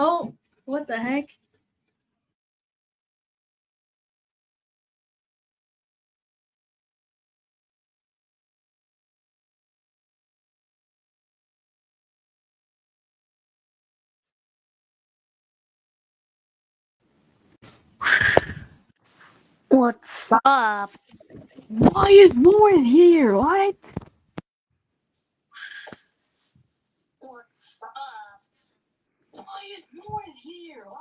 Oh, what the heck? What's up? Why is Lauren here? What? What's up? Why is Lauren here? What?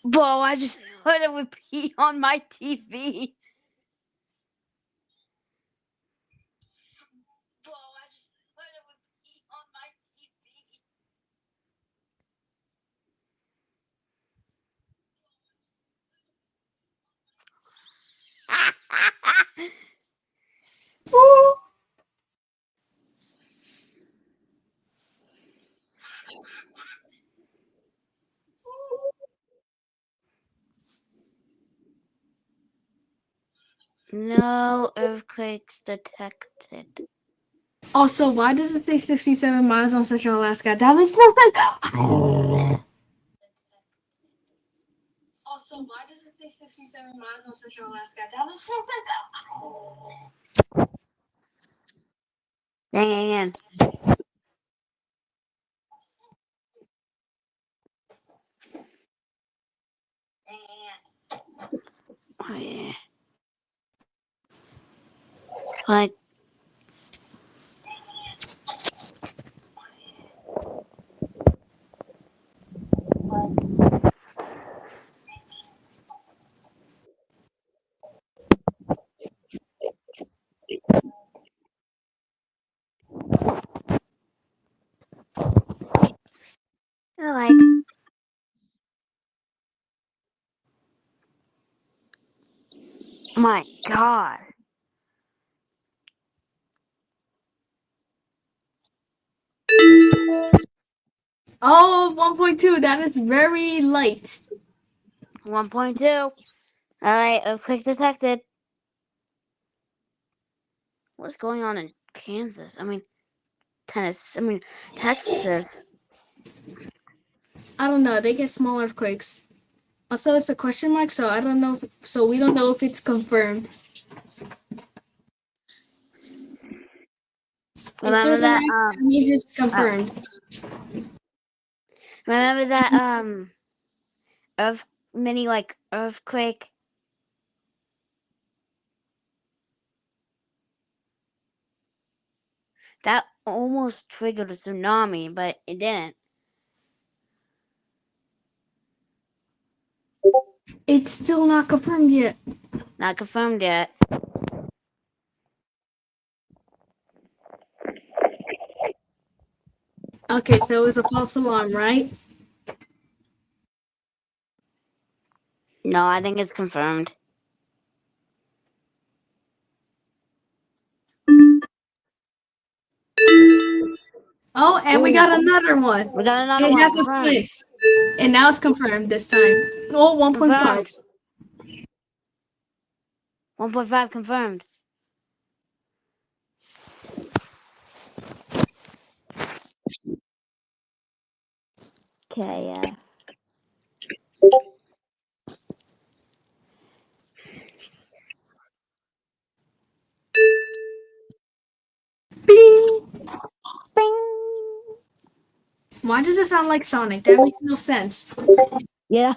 Bro, I just heard it repeat on my TV. Bro, I just heard it repeat on my TV. No earthquakes detected. Also, why does it say 67 miles on Central Alaska? That makes no sense. Also, why does it say 67 miles on Central Alaska? That makes no sense. Dang. Oh, yeah. Like, like, my God. Oh, 1.2. That is very light. 1.2. Alright, earthquake detected. What's going on in Kansas? Texas. I don't know. They get small earthquakes. Also, it's a question mark, so I don't know. So we don't know if it's confirmed. If Remember there's an that, X, that means it's confirmed. remember that, mini, earthquake? That almost triggered a tsunami, but it didn't. It's still not confirmed yet. Not confirmed yet. Okay, so it was a false alarm, right? No, I think it's confirmed. Oh, and we Ooh, got another one. we got another It one has a confirmed. flip. And now it's confirmed this time. Oh, 1.5. Confirmed. 1.5 confirmed. Okay, yeah. Bing! Bing! Why does it sound like Sonic? That makes no sense. Yeah.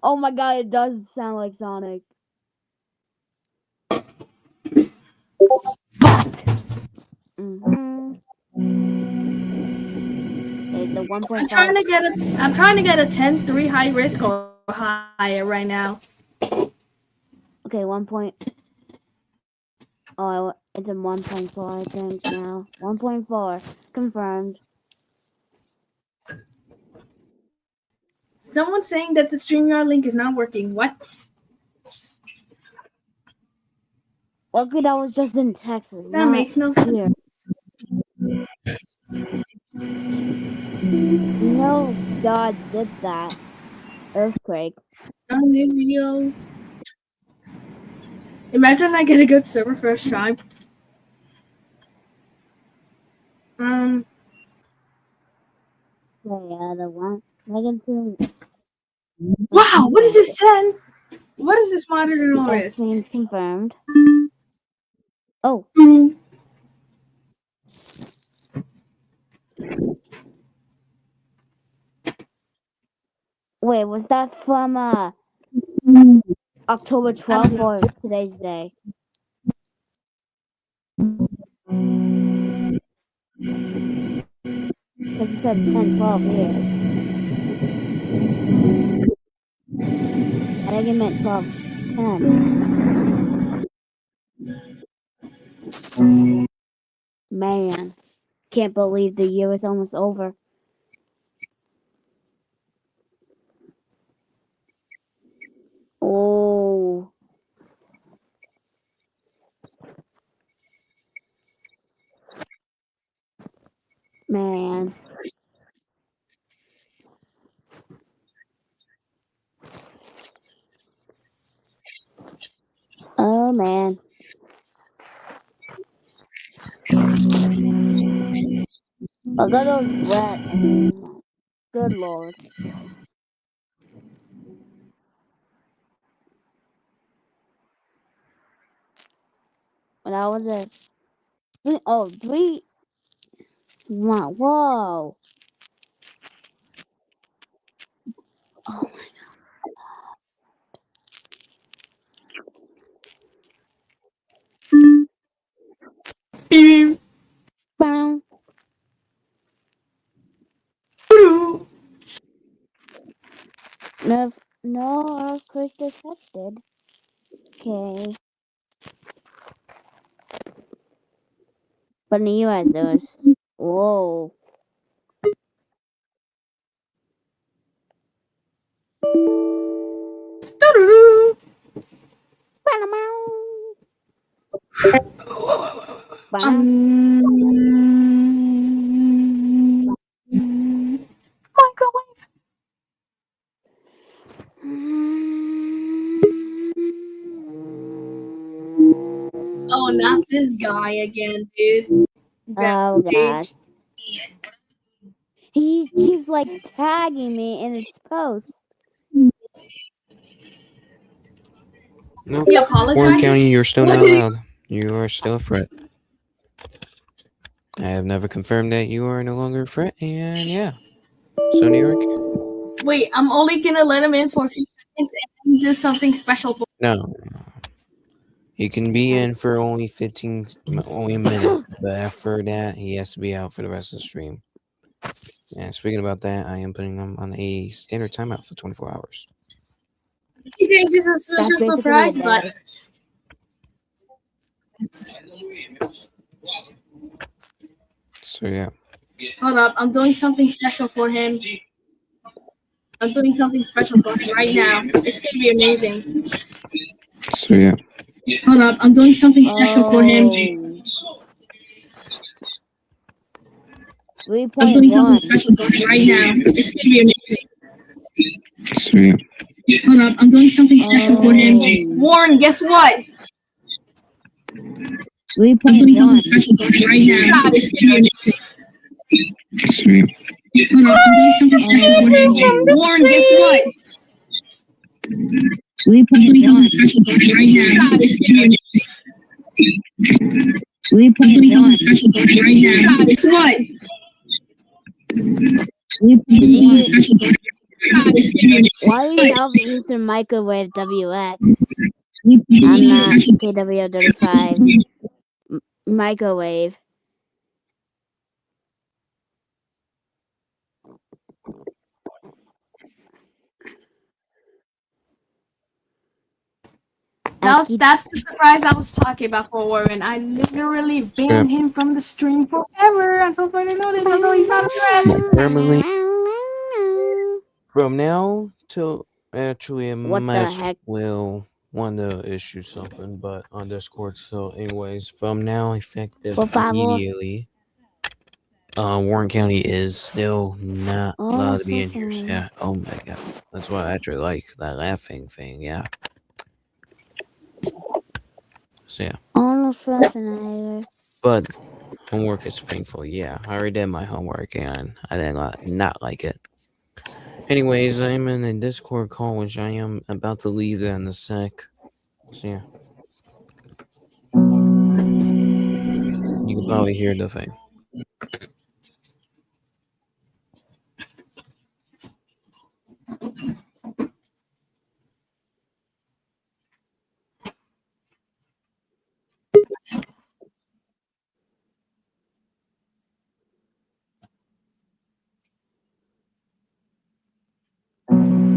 Oh my God, it does sound like Sonic. Mm-hmm. Okay, the 1.5. I'm trying to get a 10-3 high risk or higher right now. Okay, 1 point. Oh, it's a 1.4, I think, now. 1.4. Confirmed. Someone's saying that the StreamYard link is not working. What? Luckily, that was just in Texas, That not makes no here. sense. No, God did that. Earthquake. New video. Imagine I get a good server first try. Yeah, the one. Megan two. Wow, what is this 10? What is this monitor noise? Exchange confirmed. Oh, Mm. wait, was that from October I don't 12th know. or today's day? Because it says 10/12 here. I think it meant 12/10. Man, can't believe the year is almost over. Oh. Man. Oh, man. Look at those red. Good lord. When I was a three. Wow. Whoa. Oh. Beep. Bam. Doo. No earthquake detected. Okay. But in the US, there was. Whoa. Doo-doo-doo. Bam. Microwave. Oh, not this guy again, dude. Oh god. Page. He keeps like tagging me in his posts. Nope. He Warren apologizes. County, you're still not allowed. You are still a threat. I have never confirmed that you are no longer a threat, and yeah. So, New York? Wait, I'm only gonna let him in for a few seconds and do something special for. No. He can be in for only only a minute, but after that, he has to be out for the rest of the stream. And speaking about that, I am putting him on a standard timeout for 24 hours. He thinks it's a special That's basically a surprise, day. but So, yeah. hold up, I'm doing something special for him. I'm doing something special for him right now. It's gonna be amazing. So, yeah. Hold up, I'm doing something special for him. I'm doing something 3.1. special for him right now. It's gonna be amazing. So, yeah. Hold up, I'm doing something special for him. Warren, guess what? I'm doing something 3.1. special for him right now. It's gonna be amazing. So, yeah. Hold up, I'm doing something special for him. Warren, guess what? I'm doing something special for him right now. It's gonna be amazing. I'm doing something special for him right now. Guess what? I'm doing something special for him. It's gonna be amazing. Why do you have Mr. Microwave WX? I'm I'm doing not something special KW35. Microwave. That's the surprise I was talking about for Warren. I literally banned him from the stream forever. I don't really know that even though he's not a threat. Permanently. From now till actually, What the Mask heck? will want to issue something, but on Discord. So, anyways, from now effective Por favor. immediately, Warren County is still not allowed to be in here. So, yeah. Oh my god, that's why I actually like that laughing thing. Yeah. So yeah. Arnold Schwarzenegger. But Homework is painful. Yeah, I already did my homework and I did not like it. Anyways, I'm in a Discord call, which I am about to leave that in a sec. So yeah, you can probably hear the thing.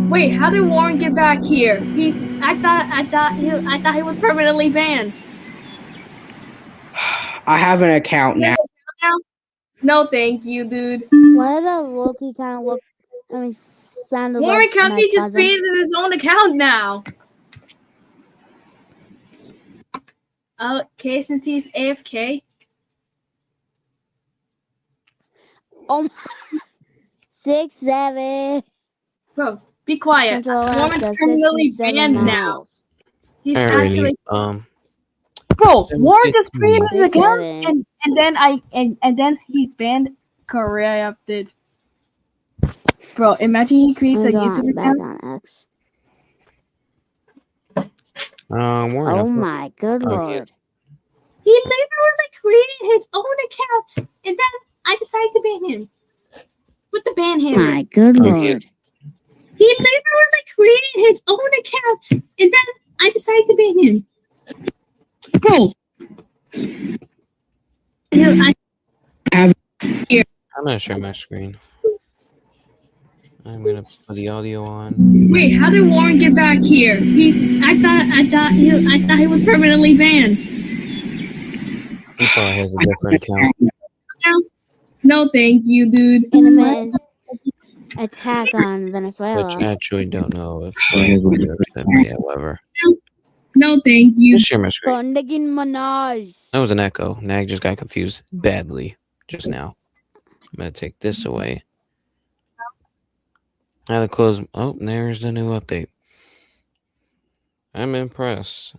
Wait, how did Warren get back here? I thought he was permanently banned. I have an account now. No, thank you, dude. Why does Loki kind of look? I mean, sounded Warren like my County just cousin. created his own account now. Oh, KSNT's AFK. Oh, 6'7". Bro, be quiet. Central Warren's Alaska, permanently 67 banned now. miles. He's Alrighty. actually. Bro, Warren just created his 6'7". account and then he banned corrupted. Bro, imagine he creates a I'm YouTube going back account. on X. Warren. Oh my good Oh, lord. He literally created his own account and then I decided to ban him. With the ban hammer. My good Oh, lord. He literally created his own account and then I decided to ban him. Bro. I'm gonna share my screen. I'm gonna put the audio on. Wait, how did Warren get back here? I thought he was permanently banned. He probably has a different account. No, thank you, dude. Enemy attack on Which Venezuela. I actually don't know if it's today, however. No, thank you. Just share my screen. Con Nicki Minaj. That was an echo. Nag just got confused badly just now. I'm gonna take this away. I had to close. Oh, there's the new update. I'm impressed.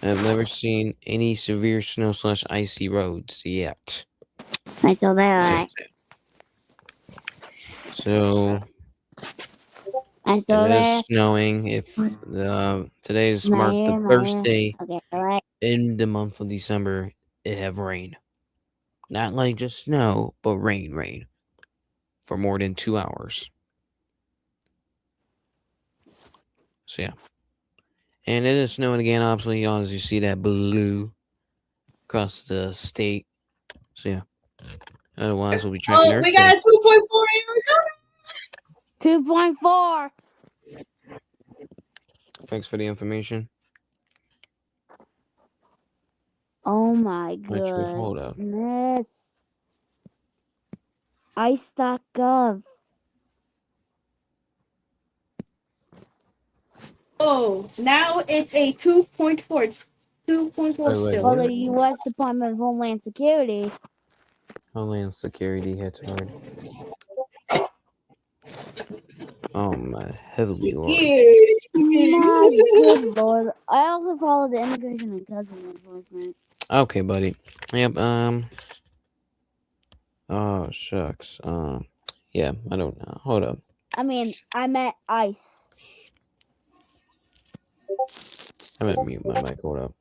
I've never seen any severe snow / icy roads yet. I saw that. So I saw it is that. snowing. If today's marked the first day Okay, alright. in the month of December, it have rain. Not like just snow, but rain for more than 2 hours. So yeah. And it is snowing again, obviously, as you see that blue across the state. So yeah. Otherwise, we'll be tracking Oh, we got a 2.4 Arizona. 2.4. Thanks for the information. Oh my Actually, hold up. goodness. Ice.gov. Oh, now it's a 2.4. It's 2.4 Wait, still. Well, what? the U.S. Department of Homeland Security. Homeland Security hits hard. Oh my heavenly lord. My good lord. I also follow the Immigration and Customs Enforcement. Okay, buddy. Yep, oh shucks. Yeah, I don't know. Hold up. I mean, I meant ICE. I'm gonna mute my mic. Hold up.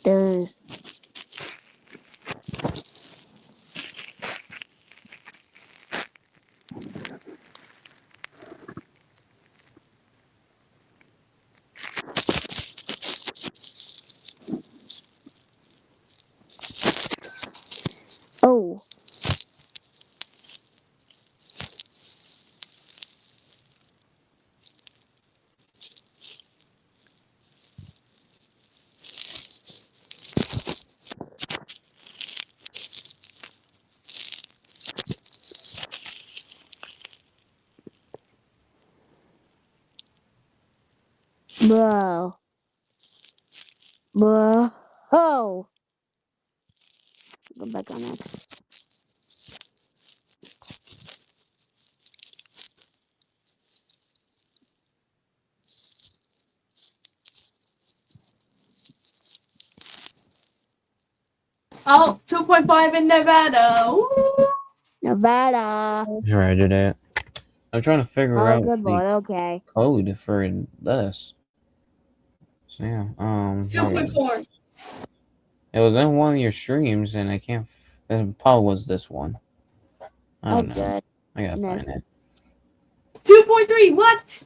Dude. Oh. Bro. Bro. Oh. Go back on X. Oh, 2.5 in Nevada. Woo! Nevada. Here, I did it. I'm trying to figure Oh, out good the lord. Okay. code for this. So yeah, hold on. 2.4. It was in one of your streams, and I can't. It probably was this one. I Oh, don't know. good. I gotta No. find it. 2.3. What?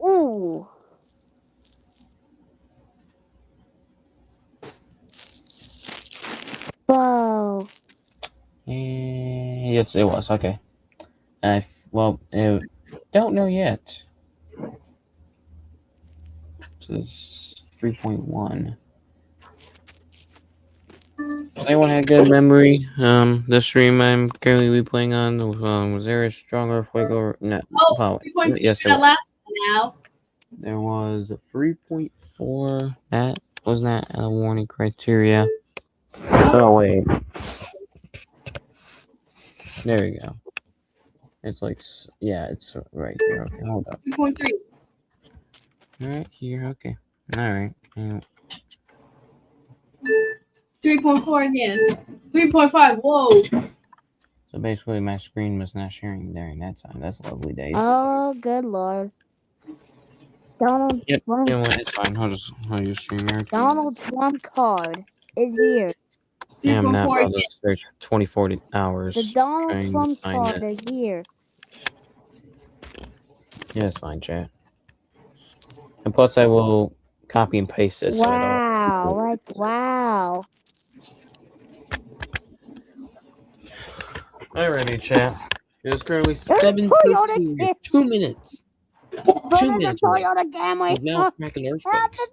Ooh. Whoa. Yes, it was. Okay. Well, don't know yet. This is 3.1. Anyone had good memory? The stream I'm currently playing on, was there a strong earthquake or no? Oh, Probably. 3.4 Yes, in Alaska now. there was a 3.4. That was not a warning criteria. Oh wait, there we go. It's like yeah, it's right here. Okay, hold up. 3.3. Right here. Okay. All right. 3.4 again. 3.5. Whoa. So basically, my screen was not sharing during that time. That's lovely days. Oh, good lord. Donald Yep. Trump. You know what? It's fine. I'll use StreamYard. Donald Trump card is here. Yeah, I'm not 3.4 about again. to search 24 hours. The Donald trying to Trump find card it. is here. Yeah, it's fine, chat. And plus, I will copy and paste it. Wow. Like, wow. Alrighty, chat. It is currently Toyota 7:13. Camry. 2 minutes. But 2 it's a minutes away. Toyota Camry. With now cracking earthquakes.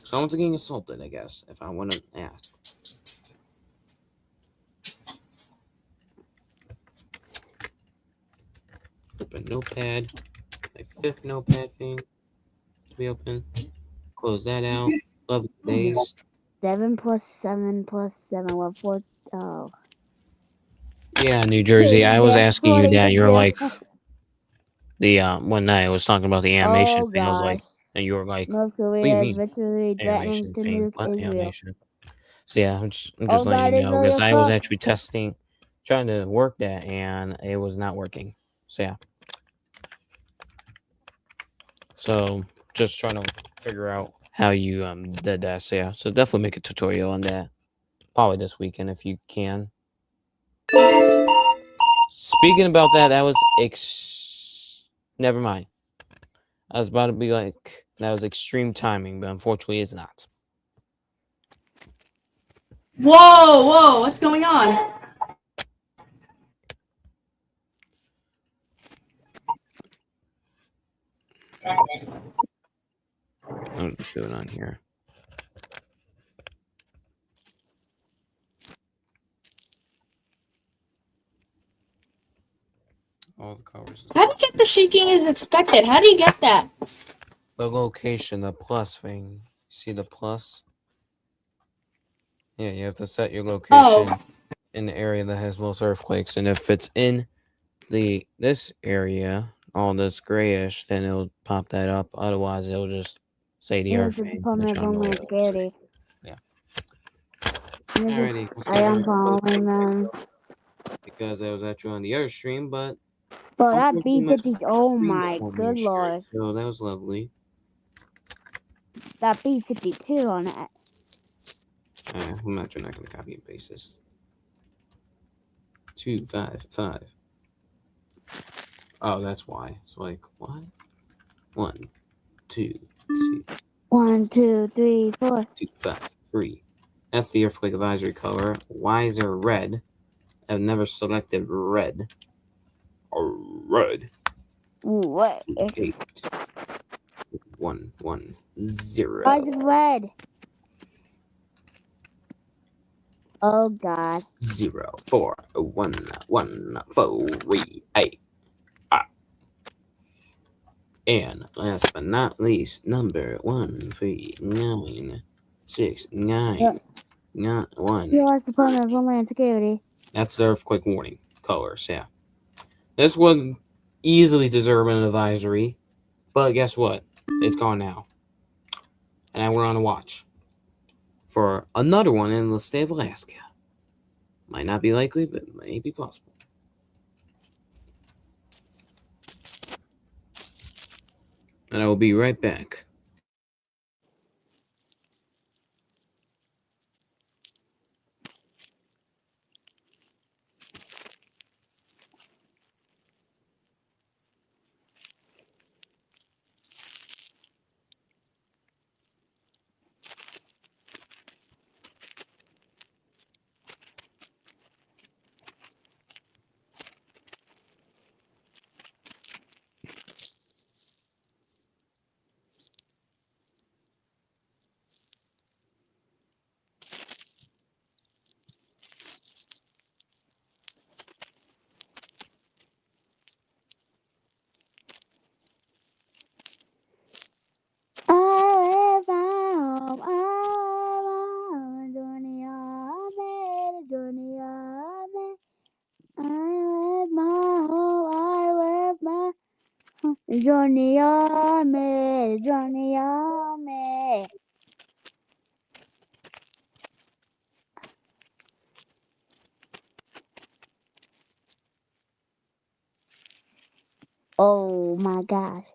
Someone's getting assaulted, I guess, if I want to ask. Open notepad. My 5th notepad thing to be open. Close that out. Lovely days. 7 plus 7 plus 7. What, 4? Oh. Yeah, New Jersey. I was asking you that. You were like, the one night I was talking about the animation Oh, thing. I was like, gosh. and you were like, North what do you Korea is mean virtually threatening animation to thing? nuke What Israel. animation? So yeah, I'm just Oh, letting God, you know because Israel I was cooked. actually testing, trying to work that, and it was not working. So yeah. So just trying to figure out how you did that. So yeah, so definitely make a tutorial on that. Probably this weekend if you can. Speaking about that, that was never mind. I was about to be like, that was extreme timing, but unfortunately it's not. Whoa, whoa. What's going on? I'll just do it on here. All the colors. How do you get the shaking as expected? How do you get that? The location, the plus thing. See the plus? Yeah, you have to set your location in the area that has most earthquakes, and if it's in this area, all this grayish, then it'll pop that up. Otherwise, it'll just say the This is earth the thing. Department of Homeland Security. Yeah. Alrighty, Let's I get am it. following them. Because I was actually on the other stream, but But that unfortunately, my B-50, oh screen my won't good share, lord. so that was lovely. That B-52 on it. I'm actually not going to copy and paste this. 255. Oh, that's why. It's like, what? 1, 2, 3, 1, 2, 3, 4. 2, 5, 3. That's the earthquake advisory color. Why is there red? I've never selected red. Or red. What? 8, 1, 1, 0. Why is it red? Oh god. 0, 4, 1, 1, 4, 3, 8. And last but not least, number 139699. Yep. Not one. U.S. Department of Homeland Security. That's the earthquake warning colors, yeah. This would easily deserve an advisory, but guess what? It's gone now. And we're on a watch for another one in the state of Alaska. Might not be likely, but may be possible. And I will be right back. I live my home. I journey I made a journey I made. I live my home. I live my home. Journey I made. Journey I made. Oh my gosh.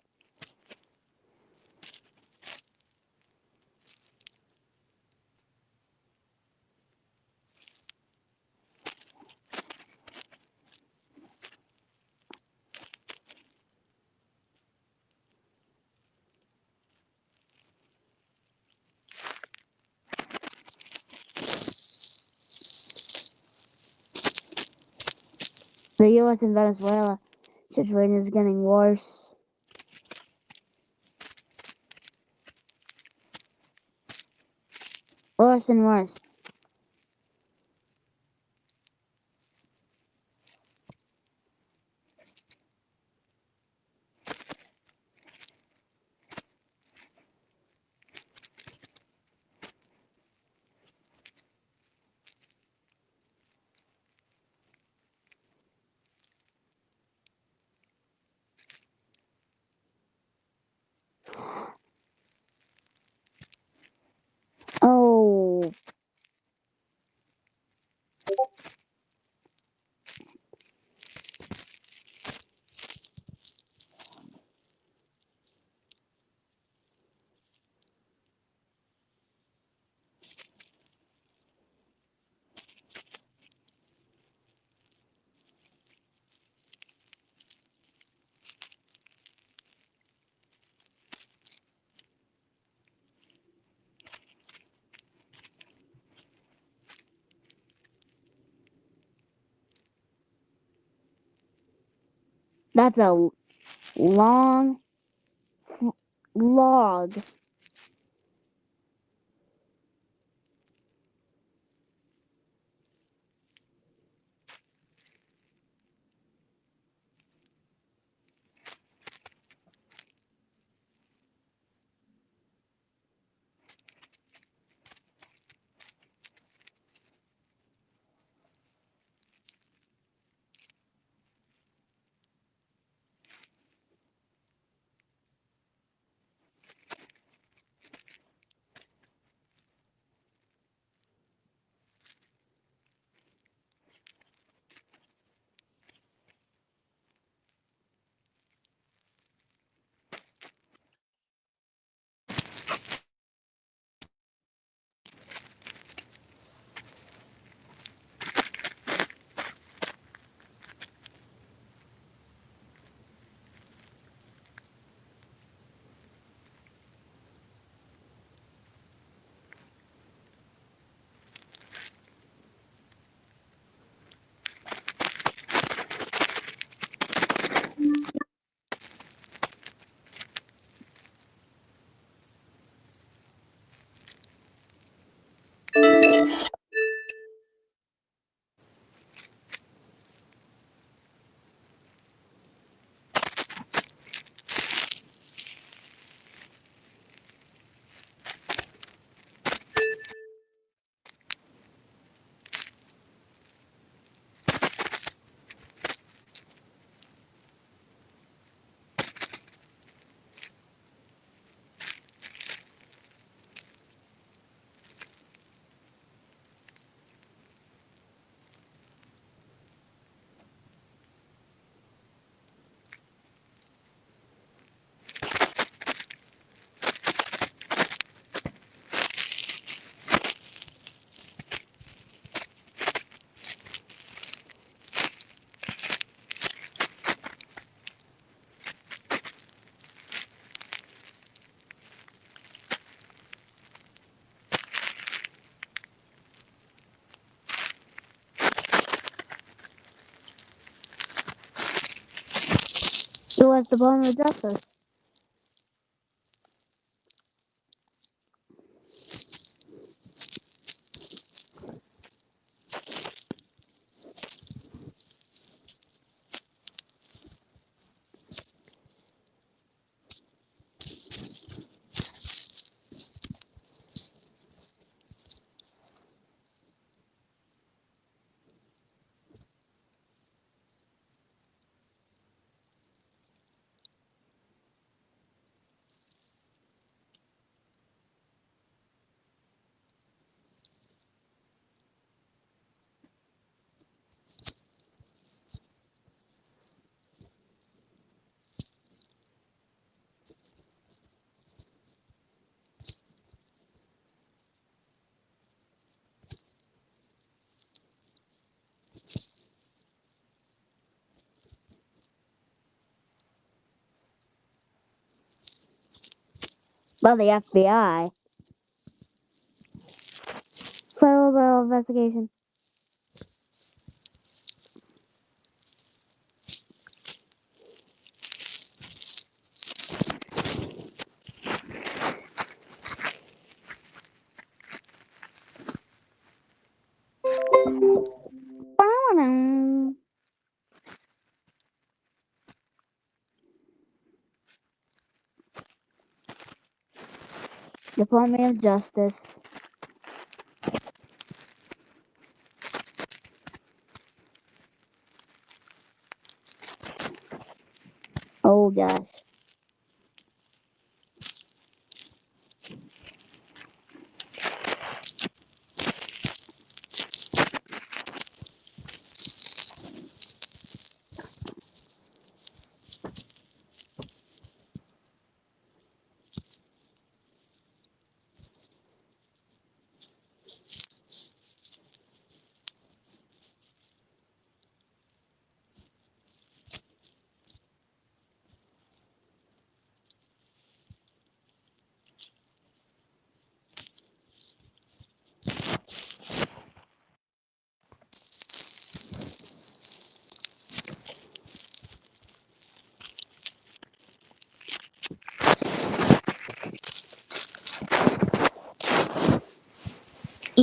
The U.S. and Venezuela situation is getting worse. Worse and worse. Oh. That's a long log. was Department of Justice. Well, the FBI. Federal Bureau of Investigation. Department of Justice. Oh gosh.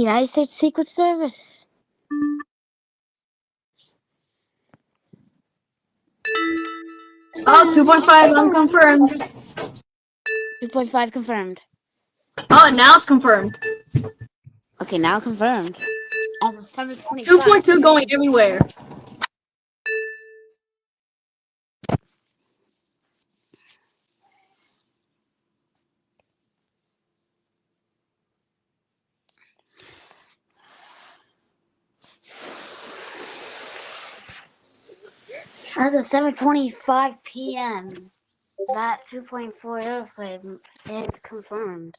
United States Secret Service. Oh, 2.5 unconfirmed. 2.5 confirmed. Oh, now it's confirmed. Okay, now confirmed. As of 7:25. 2.2 going everywhere. As of 7:25 p.m., that 2.4 airplane is confirmed.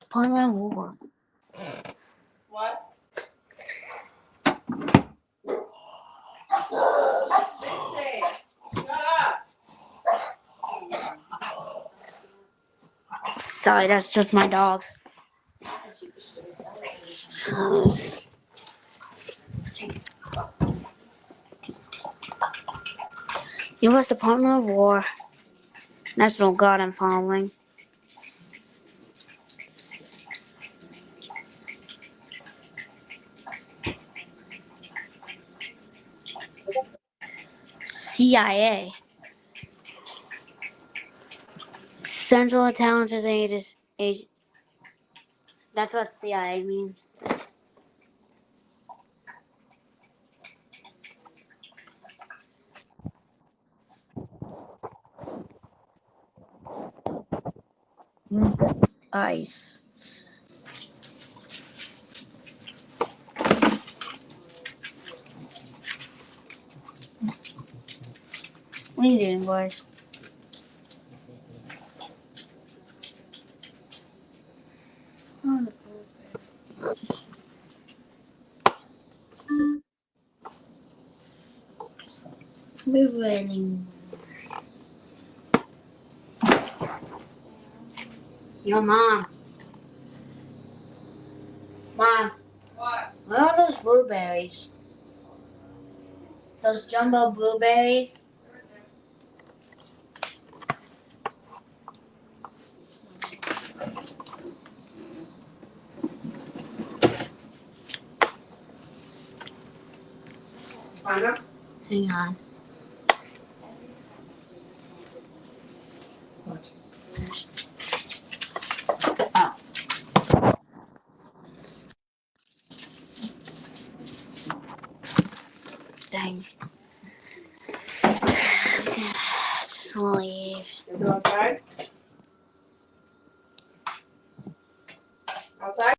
Department of War. What? Sorry, that's just my dogs. U.S. Department of War. National Guard and following. CIA. Central Intelligence Agency. That's what CIA means. ICE. What are you doing, boys? We're running. Yo, Mom. Mom. What? What are those blueberries? Those jumbo blueberries? Find them? Hang on. What? Dang. I'm gonna leave. You go outside? Outside?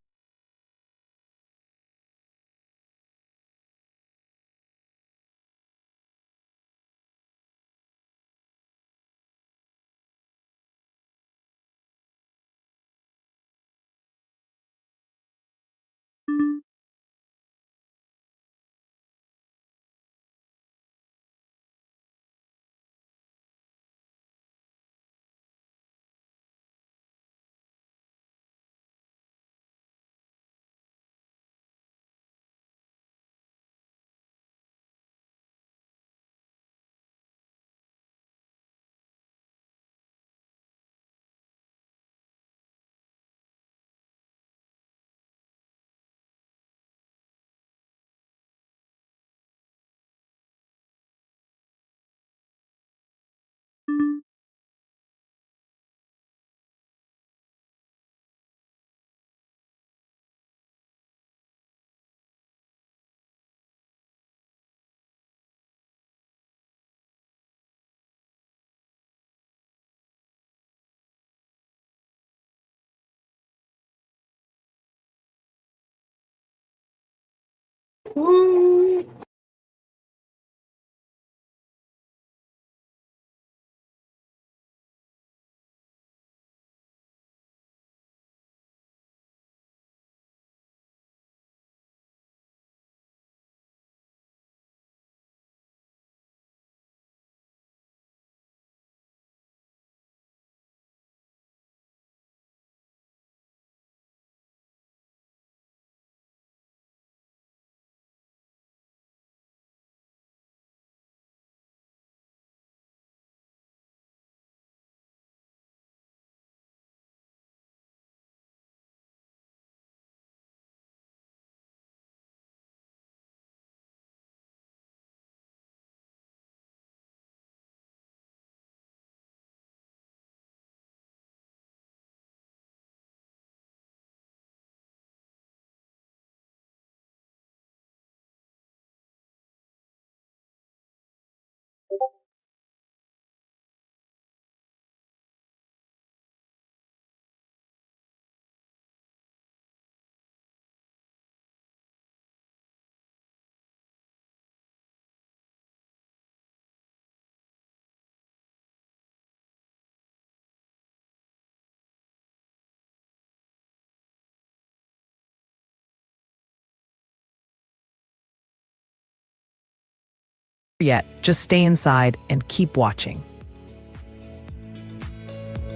Yet, just stay inside and keep watching.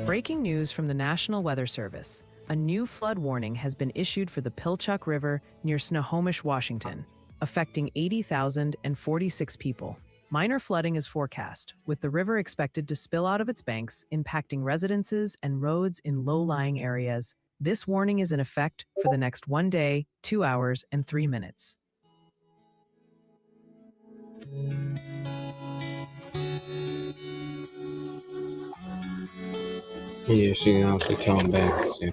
Breaking news from the National Weather Service. A new flood warning has been issued for the Pilchuck River near Snohomish, Washington, affecting 80,046 people. Minor flooding is forecast, with the river expected to spill out of its banks, impacting residences and roads in low-lying areas. This warning is in effect for the next 1 day, 2 hours, and 3 minutes. Yeah, she can also tell him back. So.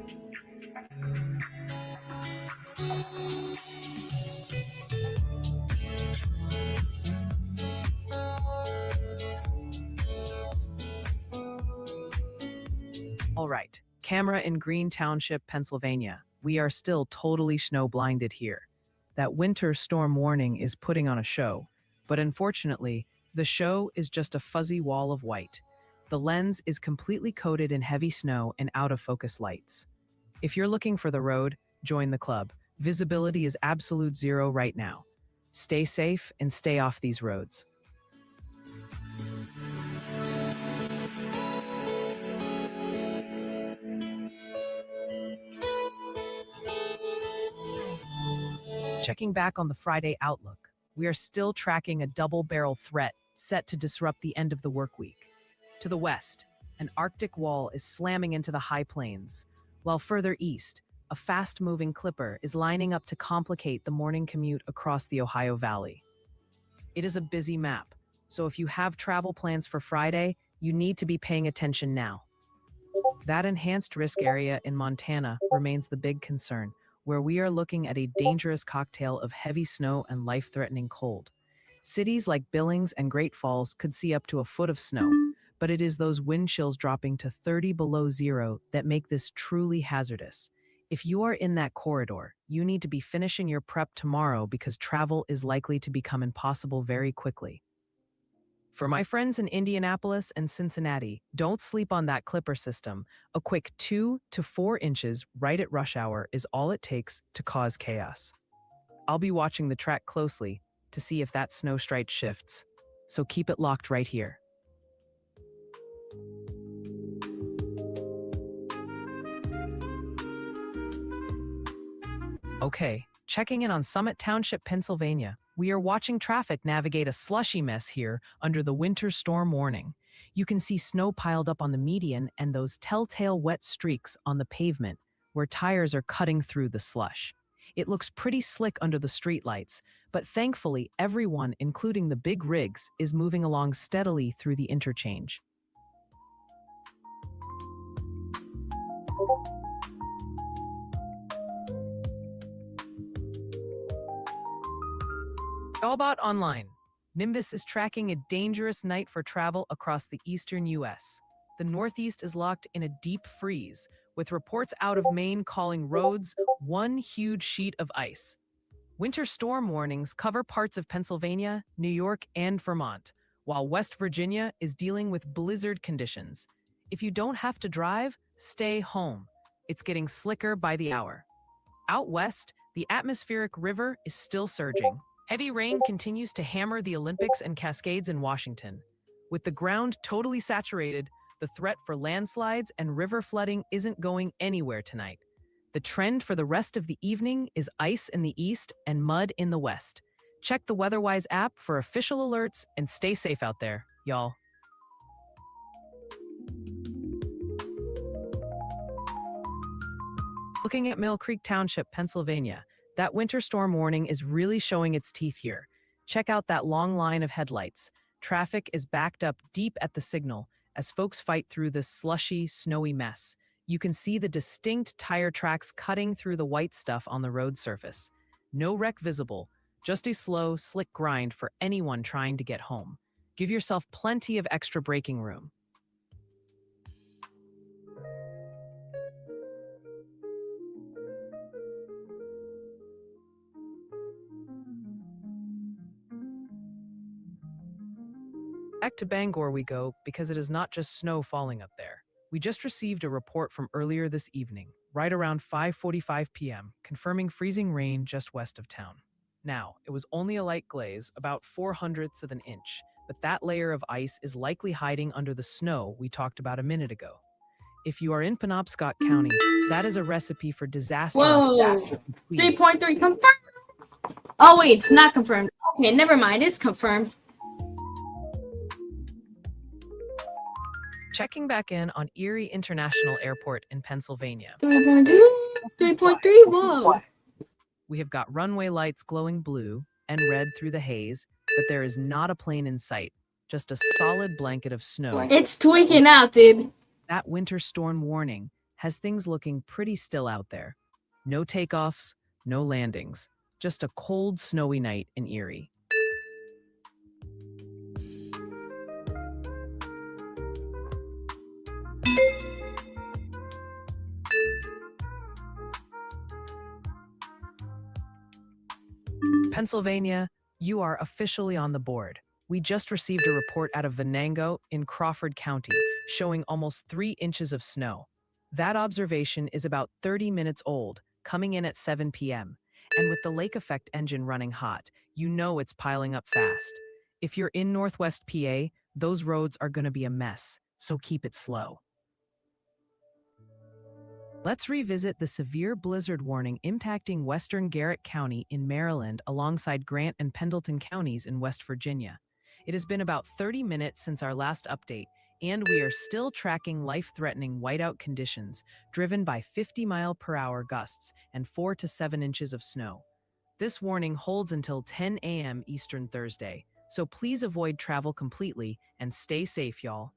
All right, camera in Green Township, Pennsylvania. We are still totally snow blinded here. That winter storm warning is putting on a show, but unfortunately, the show is just a fuzzy wall of white. The lens is completely coated in heavy snow and out of focus lights. If you're looking for the road, join the club. Visibility is absolute zero right now. Stay safe and stay off these roads. Checking back on the Friday outlook, we are still tracking a double-barrel threat set to disrupt the end of the work week. To the west, an Arctic wall is slamming into the high plains, while further east, a fast-moving clipper is lining up to complicate the morning commute across the Ohio Valley. It is a busy map, so if you have travel plans for Friday, you need to be paying attention now. That enhanced risk area in Montana remains the big concern, where we are looking at a dangerous cocktail of heavy snow and life-threatening cold. Cities like Billings and Great Falls could see up to a foot of snow, but it is those wind chills dropping to 30 below zero that make this truly hazardous. If you are in that corridor, you need to be finishing your prep tomorrow because travel is likely to become impossible very quickly. For my friends in Indianapolis and Cincinnati, don't sleep on that clipper system. A quick 2 to 4 inches right at rush hour is all it takes to cause chaos. I'll be watching the track closely to see if that snow stripe shifts, so keep it locked right here. Okay, checking in on Summit Township, Pennsylvania. We are watching traffic navigate a slushy mess here under the winter storm warning. You can see snow piled up on the median and those telltale wet streaks on the pavement where tires are cutting through the slush. It looks pretty slick under the streetlights, but thankfully everyone, including the big rigs, is moving along steadily through the interchange. Jawbot Online. Nimbus is tracking a dangerous night for travel across the eastern U.S. The Northeast is locked in a deep freeze, with reports out of Maine calling roads one huge sheet of ice. Winter storm warnings cover parts of Pennsylvania, New York, and Vermont, while West Virginia is dealing with blizzard conditions. If you don't have to drive, stay home. It's getting slicker by the hour. Out west, the atmospheric river is still surging. Heavy rain continues to hammer the Olympics and Cascades in Washington. With the ground totally saturated, the threat for landslides and river flooding isn't going anywhere tonight. The trend for the rest of the evening is ice in the east and mud in the west. Check the WeatherWise app for official alerts and stay safe out there, y'all. Looking at Mill Creek Township, Pennsylvania, that winter storm warning is really showing its teeth here. Check out that long line of headlights. Traffic is backed up deep at the signal as folks fight through this slushy, snowy mess. You can see the distinct tire tracks cutting through the white stuff on the road surface. No wreck visible, just a slow, slick grind for anyone trying to get home. Give yourself plenty of extra braking room. Back to Bangor we go because it is not just snow falling up there. We just received a report from earlier this evening, right around 5:45 p.m., confirming freezing rain just west of town. Now, it was only a light glaze, about 0.04 of an inch, but that layer of ice is likely hiding under the snow we talked about a minute ago. If you are in Penobscot County, that is a recipe for disaster. Whoa. Please. 3.3 confirmed. Oh wait, it's not confirmed. Okay, never mind. It's confirmed. Checking back in on Erie International Airport in Pennsylvania. 3.2, 3.3. Whoa. We have got runway lights glowing blue and red through the haze, but there is not a plane in sight, just a solid blanket of snow. It's tweaking out, dude. That winter storm warning has things looking pretty still out there. No takeoffs, no landings, just a cold, snowy night in Erie. Pennsylvania, you are officially on the board. We just received a report out of Venango in Crawford County showing almost 3 inches of snow. That observation is about 30 minutes old, coming in at 7 p.m. And with the lake effect engine running hot, you know it's piling up fast. If you're in Northwest PA, those roads are going to be a mess, so keep it slow. Let's revisit the severe blizzard warning impacting western Garrett County in Maryland alongside Grant and Pendleton counties in West Virginia. It has been about 30 minutes since our last update, and we are still tracking life-threatening whiteout conditions driven by 50-mile-per-hour gusts and 4 to 7 inches of snow. This warning holds until 10 a.m. Eastern Thursday, so please avoid travel completely and stay safe, y'all.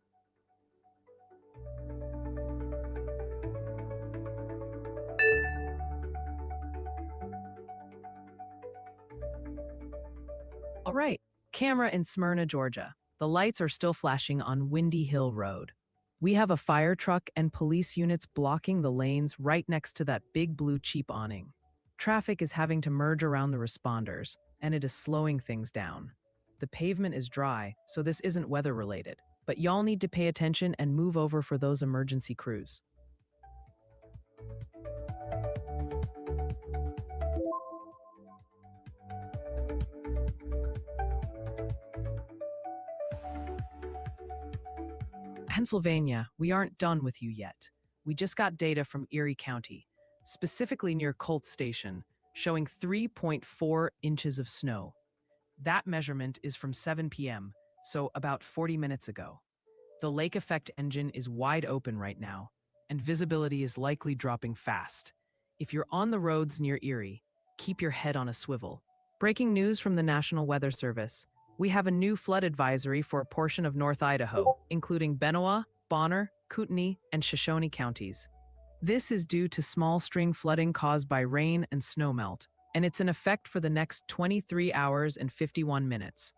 All right, camera in Smyrna, Georgia. The lights are still flashing on Windy Hill Road. We have a fire truck and police units blocking the lanes right next to that big blue cheap awning. Traffic is having to merge around the responders, and it is slowing things down. The pavement is dry, so this isn't weather related, but y'all need to pay attention and move over for those emergency crews. Pennsylvania, we aren't done with you yet. We just got data from Erie County, specifically near Colt Station, showing 3.4 inches of snow. That measurement is from 7 p.m., so about 40 minutes ago. The lake effect engine is wide open right now, and visibility is likely dropping fast. If you're on the roads near Erie, keep your head on a swivel. Breaking news from the National Weather Service. We have a new flood advisory for a portion of North Idaho, including Benoit, Bonner, Kootenai, and Shoshone counties. This is due to small stream flooding caused by rain and snowmelt, and it's in effect for the next 23 hours and 51 minutes.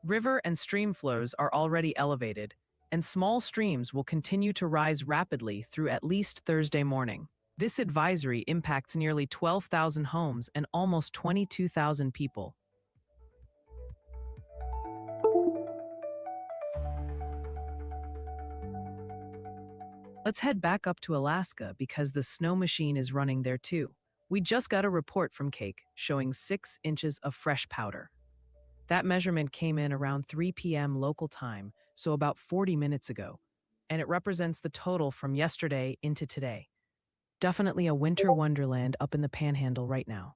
River and stream flows are already elevated, and small streams will continue to rise rapidly through at least Thursday morning. This advisory impacts nearly 12,000 homes and almost 22,000 people. Let's head back up to Alaska because the snow machine is running there too. We just got a report from Cake showing 6 inches of fresh powder. That measurement came in around 3 p.m. local time, so about 40 minutes ago, and it represents the total from yesterday into today. Definitely a winter wonderland up in the Panhandle right now.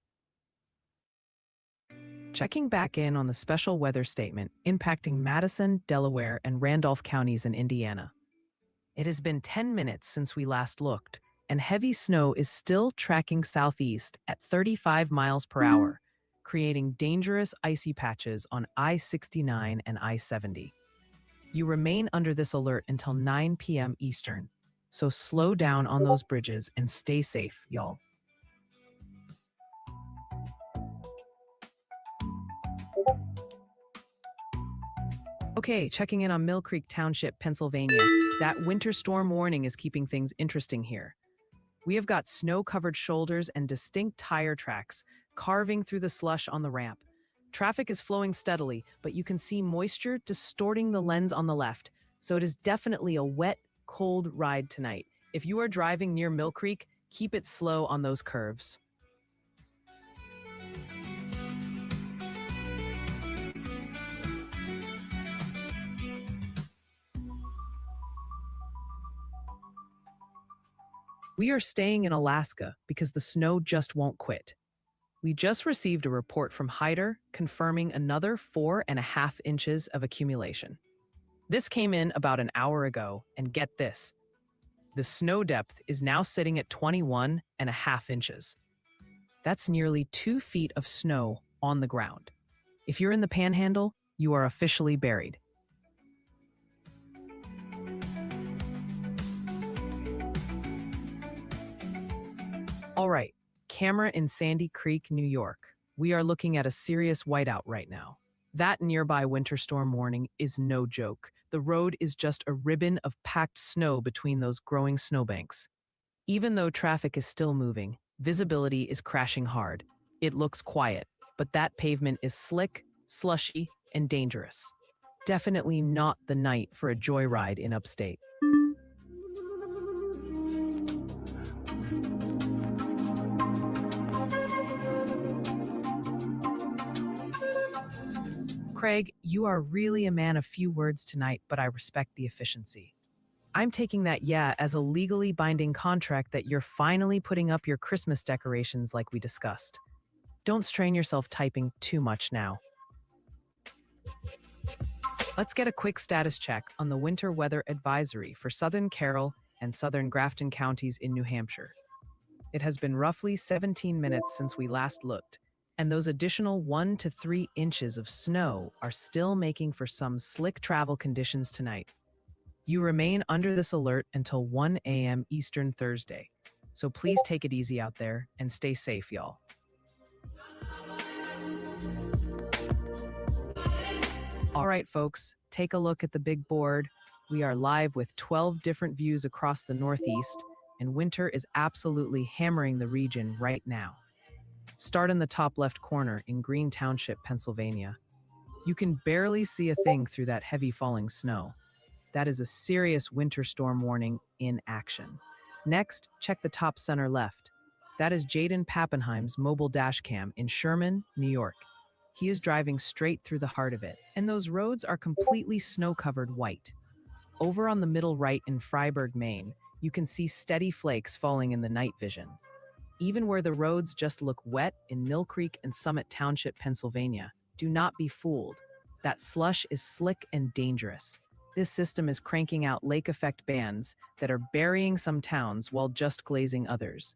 Checking back in on the special weather statement impacting Madison, Delaware, and Randolph counties in Indiana. It has been 10 minutes since we last looked, and heavy snow is still tracking southeast at 35 miles per hour, creating dangerous icy patches on I-69 and I-70. You remain under this alert until 9 p.m. Eastern, so slow down on those bridges and stay safe, y'all. Okay, checking in on Mill Creek Township, Pennsylvania. That winter storm warning is keeping things interesting here. We have got snow-covered shoulders and distinct tire tracks carving through the slush on the ramp. Traffic is flowing steadily, but you can see moisture distorting the lens on the left, so it is definitely a wet, cold ride tonight. If you are driving near Mill Creek, keep it slow on those curves. We are staying in Alaska because the snow just won't quit. We just received a report from Hyder confirming another 4.5 inches of accumulation. This came in about an hour ago, and get this. The snow depth is now sitting at 21.5 inches. That's nearly 2 feet of snow on the ground. If you're in the Panhandle, you are officially buried. All right, camera in Sandy Creek, New York. We are looking at a serious whiteout right now. That nearby winter storm warning is no joke. The road is just a ribbon of packed snow between those growing snowbanks. Even though traffic is still moving, visibility is crashing hard. It looks quiet, but that pavement is slick, slushy, and dangerous. Definitely not the night for a joyride in upstate. Craig, you are really a man of few words tonight, but I respect the efficiency. I'm taking that yeah as a legally binding contract that you're finally putting up your Christmas decorations like we discussed. Don't strain yourself typing too much now. Let's get a quick status check on the winter weather advisory for Southern Carroll and Southern Grafton counties in New Hampshire. It has been roughly 17 minutes since we last looked, and those additional 1 to 3 inches of snow are still making for some slick travel conditions tonight. You remain under this alert until 1 a.m. Eastern Thursday, so please take it easy out there and stay safe, y'all. All right, folks, take a look at the big board. We are live with 12 different views across the Northeast, and winter is absolutely hammering the region right now. Start in the top left corner in Green Township, Pennsylvania. You can barely see a thing through that heavy falling snow. That is a serious winter storm warning in action. Next, check the top center left. That is Jaden Pappenheim's mobile dash cam in Sherman, New York. He is driving straight through the heart of it, and those roads are completely snow-covered white. Over on the middle right in Freiburg, Maine, you can see steady flakes falling in the night vision. Even where the roads just look wet in Mill Creek and Summit Township, Pennsylvania, do not be fooled. That slush is slick and dangerous. This system is cranking out lake effect bands that are burying some towns while just glazing others.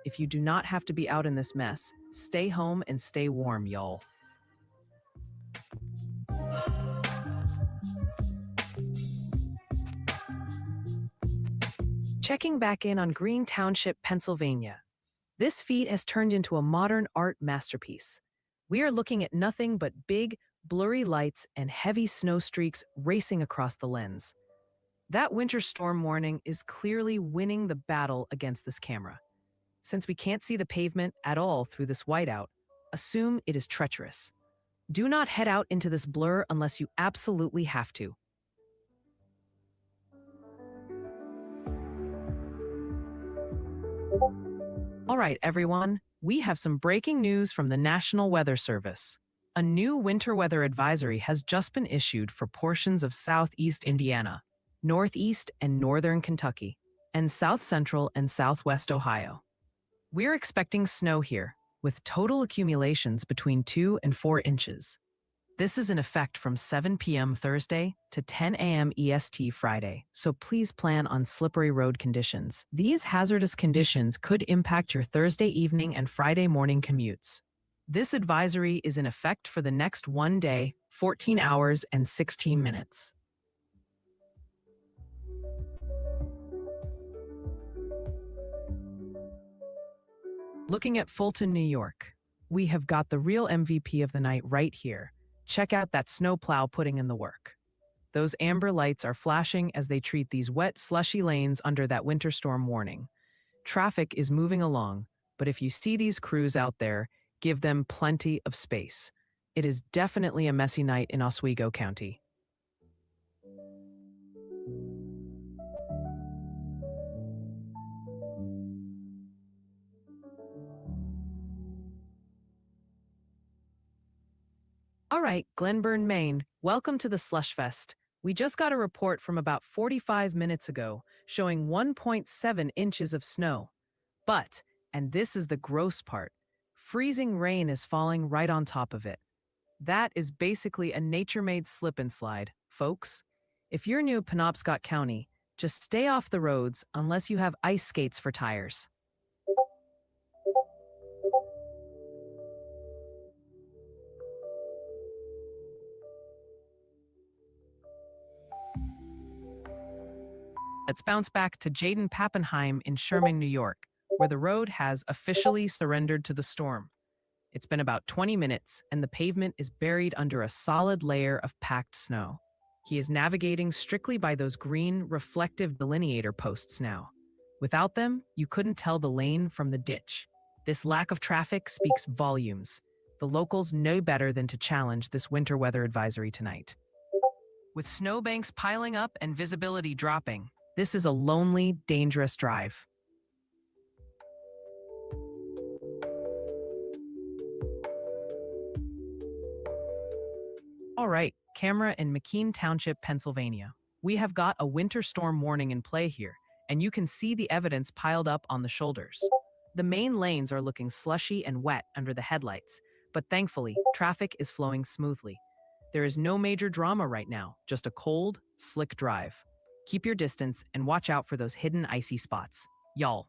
If you do not have to be out in this mess, stay home and stay warm, y'all. Checking back in on Green Township, Pennsylvania. This feat has turned into a modern art masterpiece. We are looking at nothing but big, blurry lights and heavy snow streaks racing across the lens. That winter storm warning is clearly winning the battle against this camera. Since we can't see the pavement at all through this whiteout, assume it is treacherous. Do not head out into this blur unless you absolutely have to. All right, everyone, we have some breaking news from the National Weather Service. A new winter weather advisory has just been issued for portions of southeast Indiana, northeast and northern Kentucky, and south central and southwest Ohio. We're expecting snow here, with total accumulations between 2 and 4 inches. This is in effect from 7 p.m. Thursday to 10 a.m. EST Friday, so please plan on slippery road conditions. These hazardous conditions could impact your Thursday evening and Friday morning commutes. This advisory is in effect for the next 1 day, 14 hours, and 16 minutes. Looking at Fulton, New York, we have got the real MVP of the night right here. Check out that snowplow putting in the work. Those amber lights are flashing as they treat these wet, slushy lanes under that winter storm warning. Traffic is moving along, but if you see these crews out there, give them plenty of space. It is definitely a messy night in Oswego County. All right, Glenburn, Maine, welcome to the Slush Fest. We just got a report from about 45 minutes ago showing 1.7 inches of snow. But, and this is the gross part, freezing rain is falling right on top of it. That is basically a nature-made slip and slide, folks. If you're new to Penobscot County, just stay off the roads unless you have ice skates for tires. Let's bounce back to Jaden Pappenheim in Sherman, New York, where the road has officially surrendered to the storm. It's been about 20 minutes, and the pavement is buried under a solid layer of packed snow. He is navigating strictly by those green, reflective delineator posts now. Without them, you couldn't tell the lane from the ditch. This lack of traffic speaks volumes. The locals know better than to challenge this winter weather advisory tonight. With snowbanks piling up and visibility dropping, this is a lonely, dangerous drive. All right, camera in McKean Township, Pennsylvania. We have got a winter storm warning in play here, and you can see the evidence piled up on the shoulders. The main lanes are looking slushy and wet under the headlights, but thankfully, traffic is flowing smoothly. There is no major drama right now, just a cold, slick drive. Keep your distance and watch out for those hidden icy spots. Y'all.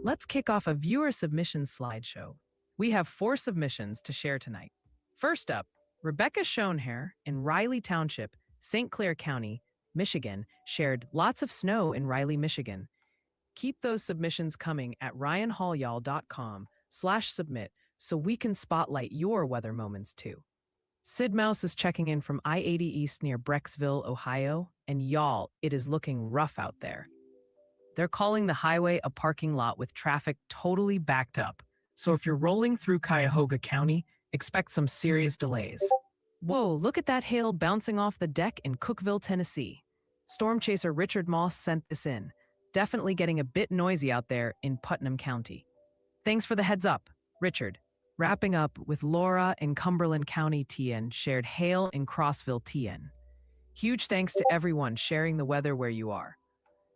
Let's kick off a viewer submission slideshow. We have 4 submissions to share tonight. First up, Rebecca Schoenherr in Riley Township, St. Clair County, Michigan, shared lots of snow in Riley, Michigan. Keep those submissions coming at ryanhallyall.com/submit so we can spotlight your weather moments too. Sid Mouse is checking in from I-80 East near Brecksville, Ohio, and y'all, it is looking rough out there. They're calling the highway a parking lot with traffic totally backed up. So if you're rolling through Cuyahoga County, expect some serious delays. Whoa, look at that hail bouncing off the deck in Cookeville, Tennessee. Storm chaser Richard Moss sent this in. Definitely getting a bit noisy out there in Putnam County. Thanks for the heads up, Richard. Wrapping up with Laura in Cumberland County, TN, shared hail in Crossville, TN. Huge thanks to everyone sharing the weather where you are.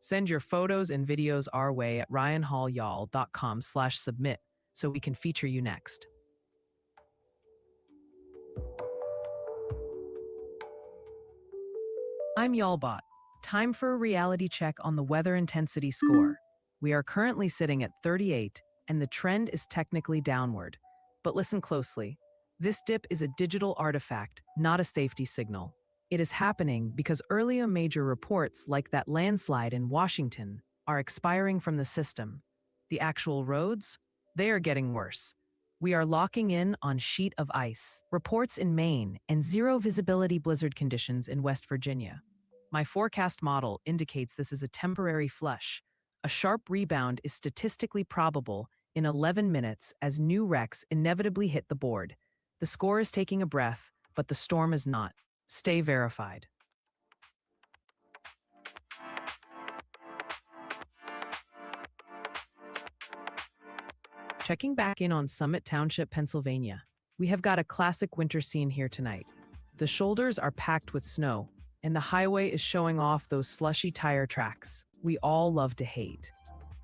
Send your photos and videos our way at ryanhallyall.com/submit so we can feature you next. I'm Y'allbot. Time for a reality check on the weather intensity score. We are currently sitting at 38, and the trend is technically downward. But listen closely. This dip is a digital artifact, not a safety signal. It is happening because earlier major reports like that landslide in Washington are expiring from the system. The actual roads, they are getting worse. We are locking in on sheet of ice, reports in Maine, and zero visibility blizzard conditions in West Virginia. My forecast model indicates this is a temporary flush. A sharp rebound is statistically probable in 11 minutes as new wrecks inevitably hit the board. The score is taking a breath, but the storm is not. Stay verified. Checking back in on Summit Township, Pennsylvania. We have got a classic winter scene here tonight. The shoulders are packed with snow, and the highway is showing off those slushy tire tracks we all love to hate.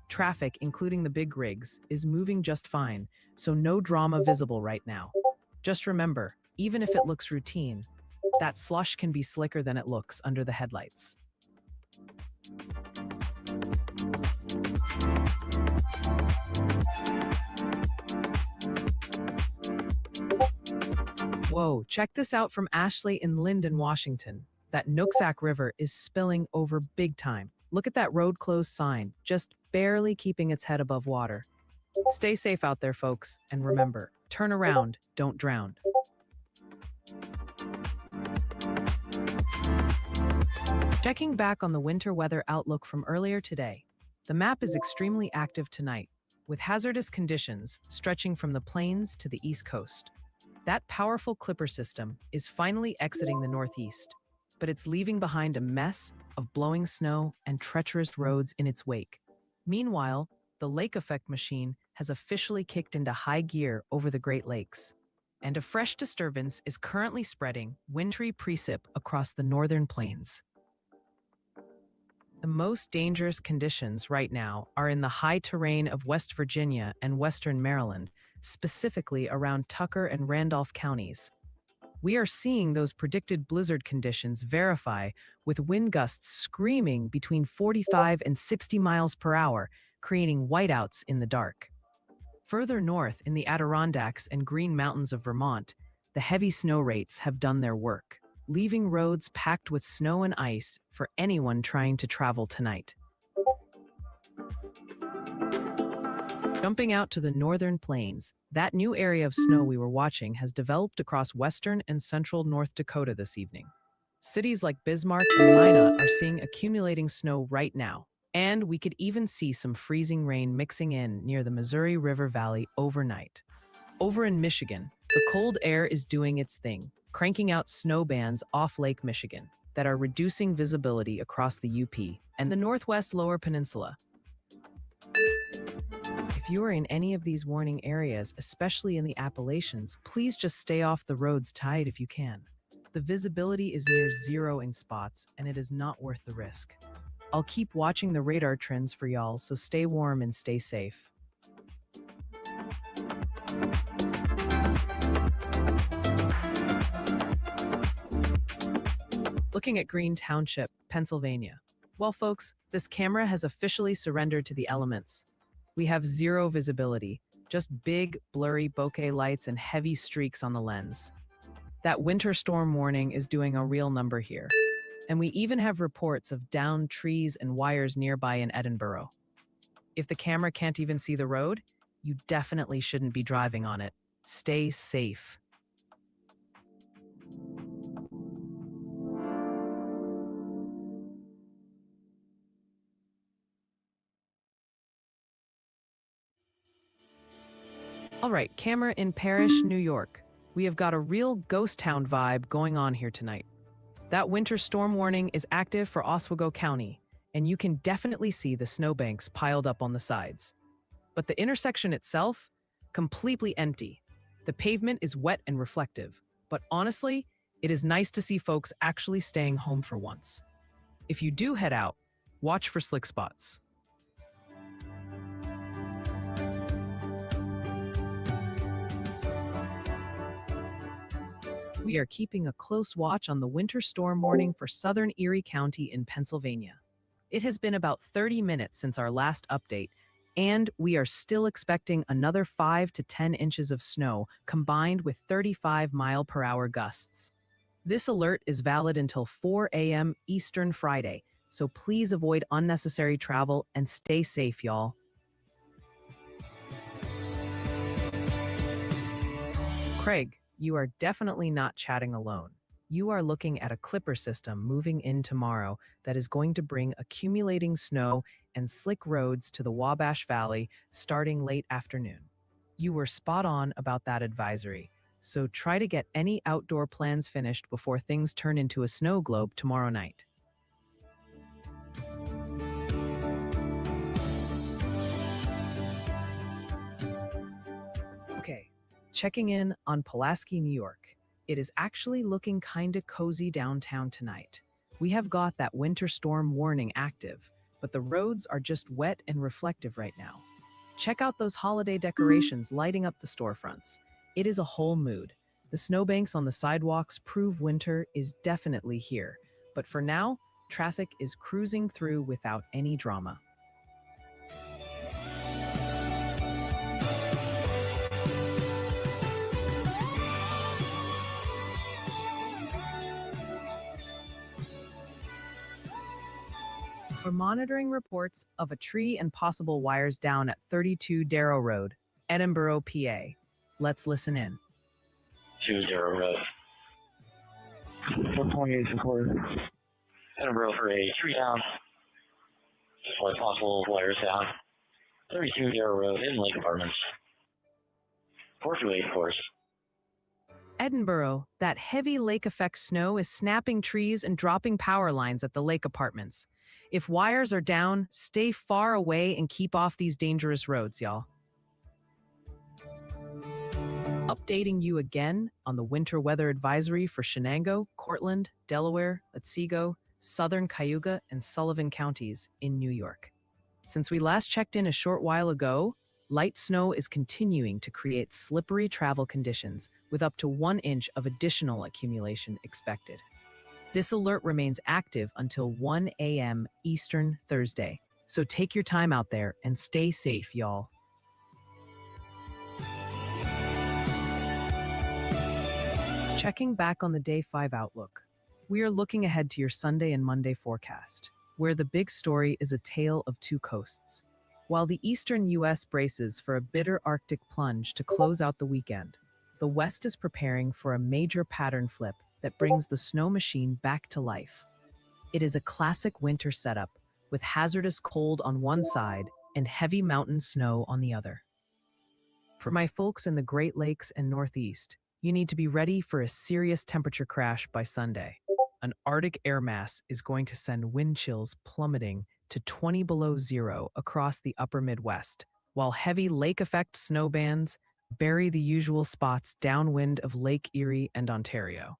Traffic, including the big rigs, is moving just fine, so no drama visible right now. Just remember, even if it looks routine, that slush can be slicker than it looks under the headlights. Whoa, check this out from Ashley in Linden, Washington. That Nooksack River is spilling over big time. Look at that road closed sign, just barely keeping its head above water. Stay safe out there, folks, and remember, turn around, don't drown. Checking back on the winter weather outlook from earlier today, the map is extremely active tonight, with hazardous conditions stretching from the plains to the East Coast. That powerful clipper system is finally exiting the Northeast, but it's leaving behind a mess of blowing snow and treacherous roads in its wake. Meanwhile, the lake effect machine has officially kicked into high gear over the Great Lakes, and a fresh disturbance is currently spreading wintry precip across the northern plains. The most dangerous conditions right now are in the high terrain of West Virginia and western Maryland, specifically around Tucker and Randolph counties. We are seeing those predicted blizzard conditions verify with wind gusts screaming between 45 and 60 miles per hour, creating whiteouts in the dark. Further north in the Adirondacks and Green Mountains of Vermont, the heavy snow rates have done their work, leaving roads packed with snow and ice for anyone trying to travel tonight. Jumping out to the northern plains, that new area of snow we were watching has developed across western and central North Dakota this evening. Cities like Bismarck and Minot are seeing accumulating snow right now, and we could even see some freezing rain mixing in near the Missouri River Valley overnight. Over in Michigan, the cold air is doing its thing, cranking out snow bands off Lake Michigan that are reducing visibility across the UP and the Northwest Lower Peninsula. If you are in any of these warning areas, especially in the Appalachians, please just stay off the roads tight if you can. The visibility is near zero in spots, and it is not worth the risk. I'll keep watching the radar trends for y'all, so stay warm and stay safe. Looking at Green Township, Pennsylvania. Well, folks, this camera has officially surrendered to the elements. We have zero visibility, just big, blurry bokeh lights and heavy streaks on the lens. That winter storm warning is doing a real number here. And we even have reports of downed trees and wires nearby in Edinburgh. If the camera can't even see the road, you definitely shouldn't be driving on it. Stay safe. All right, camera in Parrish, New York. We have got a real ghost town vibe going on here tonight. That winter storm warning is active for Oswego County, and you can definitely see the snowbanks piled up on the sides. But the intersection itself, completely empty. The pavement is wet and reflective, but honestly, it is nice to see folks actually staying home for once. If you do head out, watch for slick spots. We are keeping a close watch on the winter storm warning for southern Erie County in Pennsylvania. It has been about 30 minutes since our last update, and we are still expecting another 5 to 10 inches of snow combined with 35-mile-per-hour gusts. This alert is valid until 4 a.m. Eastern Friday, so please avoid unnecessary travel and stay safe, y'all. Craig, you are definitely not chatting alone. You are looking at a clipper system moving in tomorrow that is going to bring accumulating snow and slick roads to the Wabash Valley starting late afternoon. You were spot on about that advisory, so try to get any outdoor plans finished before things turn into a snow globe tomorrow night. Okay, checking in on Pulaski, New York. It is actually looking kinda cozy downtown tonight. We have got that winter storm warning active, but the roads are just wet and reflective right now. Check out those holiday decorations lighting up the storefronts. It is a whole mood. The snowbanks on the sidewalks prove winter is definitely here, but for now, traffic is cruising through without any drama. We're monitoring reports of a tree and possible wires down at 32 Darrow Road, Edinburgh, PA. Let's listen in. 2 Darrow Road. 428 support. Edinburgh for a tree down. Or possible wires down. 32 Darrow Road in Lake Apartments. 428, of course. Edinburgh, that heavy lake effect snow is snapping trees and dropping power lines at the lake apartments. If wires are down, stay far away and keep off these dangerous roads, y'all. Updating you again on the winter weather advisory for Shenango, Cortland, Delaware, Otsego, Southern Cayuga, and Sullivan counties in New York. Since we last checked in a short while ago, light snow is continuing to create slippery travel conditions with up to 1 inch of additional accumulation expected. This alert remains active until 1 a.m. Eastern Thursday, so take your time out there and stay safe, y'all. Checking back on the Day 5 outlook, we are looking ahead to your Sunday and Monday forecast, where the big story is a tale of two coasts. While the eastern U.S. braces for a bitter Arctic plunge to close out the weekend, the West is preparing for a major pattern flip that brings the snow machine back to life. It is a classic winter setup, with hazardous cold on one side and heavy mountain snow on the other. For my folks in the Great Lakes and Northeast, you need to be ready for a serious temperature crash by Sunday. An Arctic air mass is going to send wind chills plummeting to 20 below zero across the upper Midwest, while heavy lake effect snow bands bury the usual spots downwind of Lake Erie and Ontario.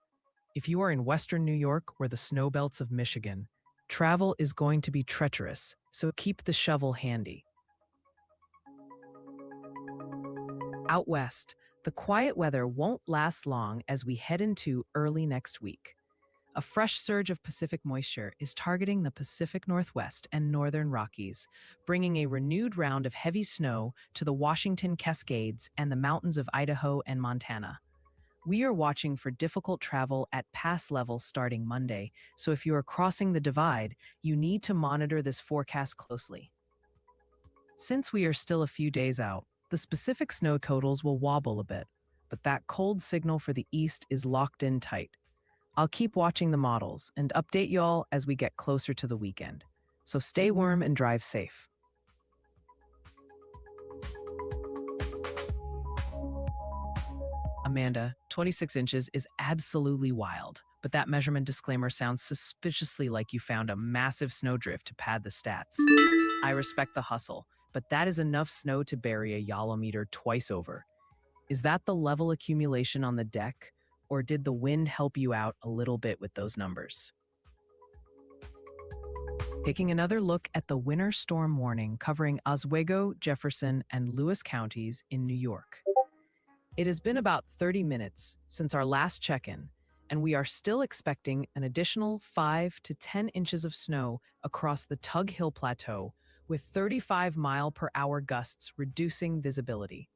If you are in western New York or the snow belts of Michigan, travel is going to be treacherous, so keep the shovel handy. Out west, the quiet weather won't last long as we head into early next week. A fresh surge of Pacific moisture is targeting the Pacific Northwest and Northern Rockies, bringing a renewed round of heavy snow to the Washington Cascades and the mountains of Idaho and Montana. We are watching for difficult travel at pass levels starting Monday, so if you are crossing the divide, you need to monitor this forecast closely. Since we are still a few days out, the specific snow totals will wobble a bit, but that cold signal for the east is locked in tight. I'll keep watching the models and update y'all as we get closer to the weekend. So stay warm and drive safe. Amanda, 26 inches is absolutely wild, but that measurement disclaimer sounds suspiciously like you found a massive snowdrift to pad the stats. I respect the hustle, but that is enough snow to bury a yolometer twice over. Is that the level accumulation on the deck? Or did the wind help you out a little bit with those numbers? Taking another look at the winter storm warning covering Oswego, Jefferson, and Lewis counties in New York. It has been about 30 minutes since our last check-in, and we are still expecting an additional 5 to 10 inches of snow across the Tug Hill Plateau, with 35-mile-per-hour gusts reducing visibility.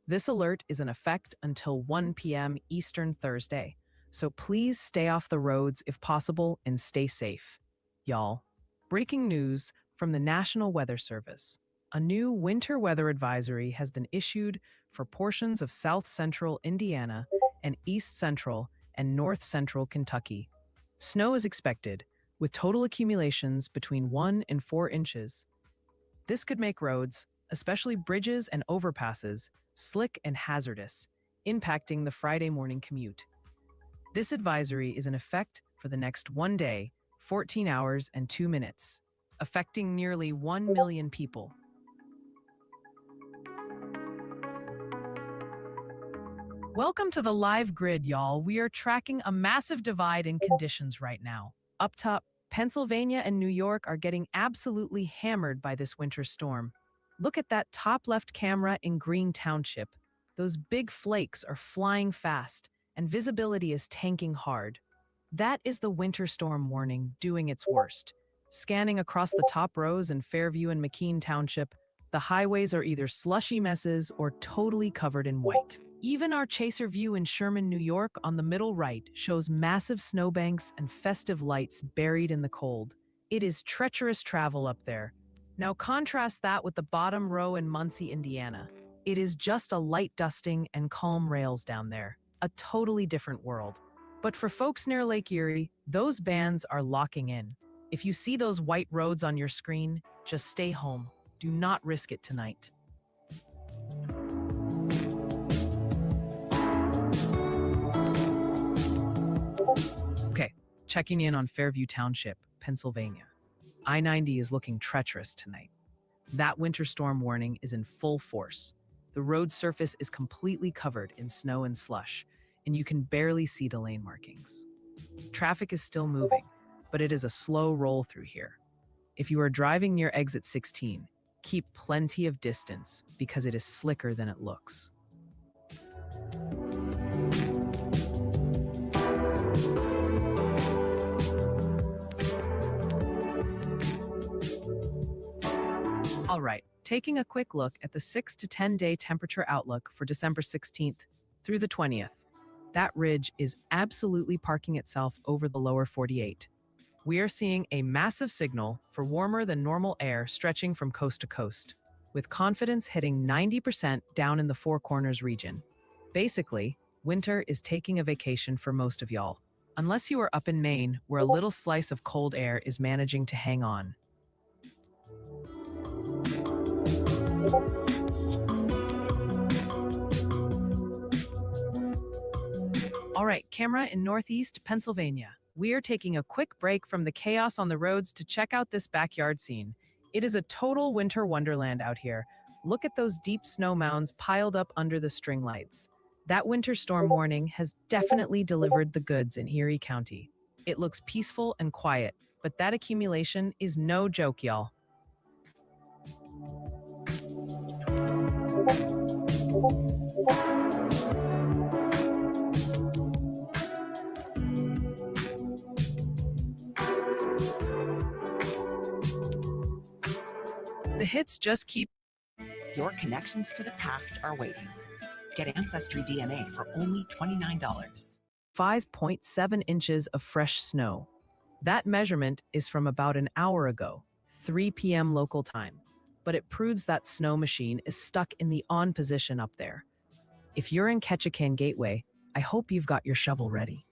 This alert is in effect until 1 p.m. Eastern Thursday, so please stay off the roads if possible and stay safe. Y'all, breaking news from the National Weather Service. A new winter weather advisory has been issued for portions of south central Indiana and east central and north central Kentucky. Snow is expected, with total accumulations between 1 and 4 inches. This could make roads, especially bridges and overpasses, slick and hazardous, impacting the Friday morning commute. This advisory is in effect for the next 1 day, 14 hours and 2 minutes, affecting nearly 1 million people. Welcome to the live grid, y'all. We are tracking a massive divide in conditions right now. Up top, Pennsylvania and New York are getting absolutely hammered by this winter storm. Look at that top left camera in Green Township. Those big flakes are flying fast, and visibility is tanking hard. That is the winter storm warning doing its worst. Scanning across the top rows in Fairview and McKean Township, the highways are either slushy messes or totally covered in white. Even our chaser view in Sherman, New York on the middle right shows massive snowbanks and festive lights buried in the cold. It is treacherous travel up there. Now contrast that with the bottom row in Muncie, Indiana. It is just a light dusting and calm rails down there. A totally different world. But for folks near Lake Erie, those bands are locking in. If you see those white roads on your screen, just stay home. Do not risk it tonight. Okay, checking in on Fairview Township, Pennsylvania. I-90 is looking treacherous tonight. That winter storm warning is in full force. The road surface is completely covered in snow and slush, and you can barely see the lane markings. Traffic is still moving, but it is a slow roll through here. If you are driving near exit 16, keep plenty of distance because it is slicker than it looks. All right, taking a quick look at the 6 to 10 day temperature outlook for December 16th through the 20th. That ridge is absolutely parking itself over the lower 48. We are seeing a massive signal for warmer than normal air stretching from coast to coast, with confidence hitting 90% down in the Four Corners region. Basically, winter is taking a vacation for most of y'all, unless you are up in Maine, where a little slice of cold air is managing to hang on. All right, camera in Northeast Pennsylvania. We are taking a quick break from the chaos on the roads to check out this backyard scene. It is a total winter wonderland out here, Look at those deep snow mounds piled up under the string lights. That winter storm warning has definitely delivered the goods in Erie County. It looks peaceful and quiet, but that accumulation is no joke, y'all. The hits just keep. Your connections to the past are waiting. Get Ancestry DNA for only $29. 5.7 inches of fresh snow. That measurement is from about an hour ago, 3 p.m. local time, but it proves that snow machine is stuck in the on position up there. If you're in Ketchikan Gateway, I hope you've got your shovel ready.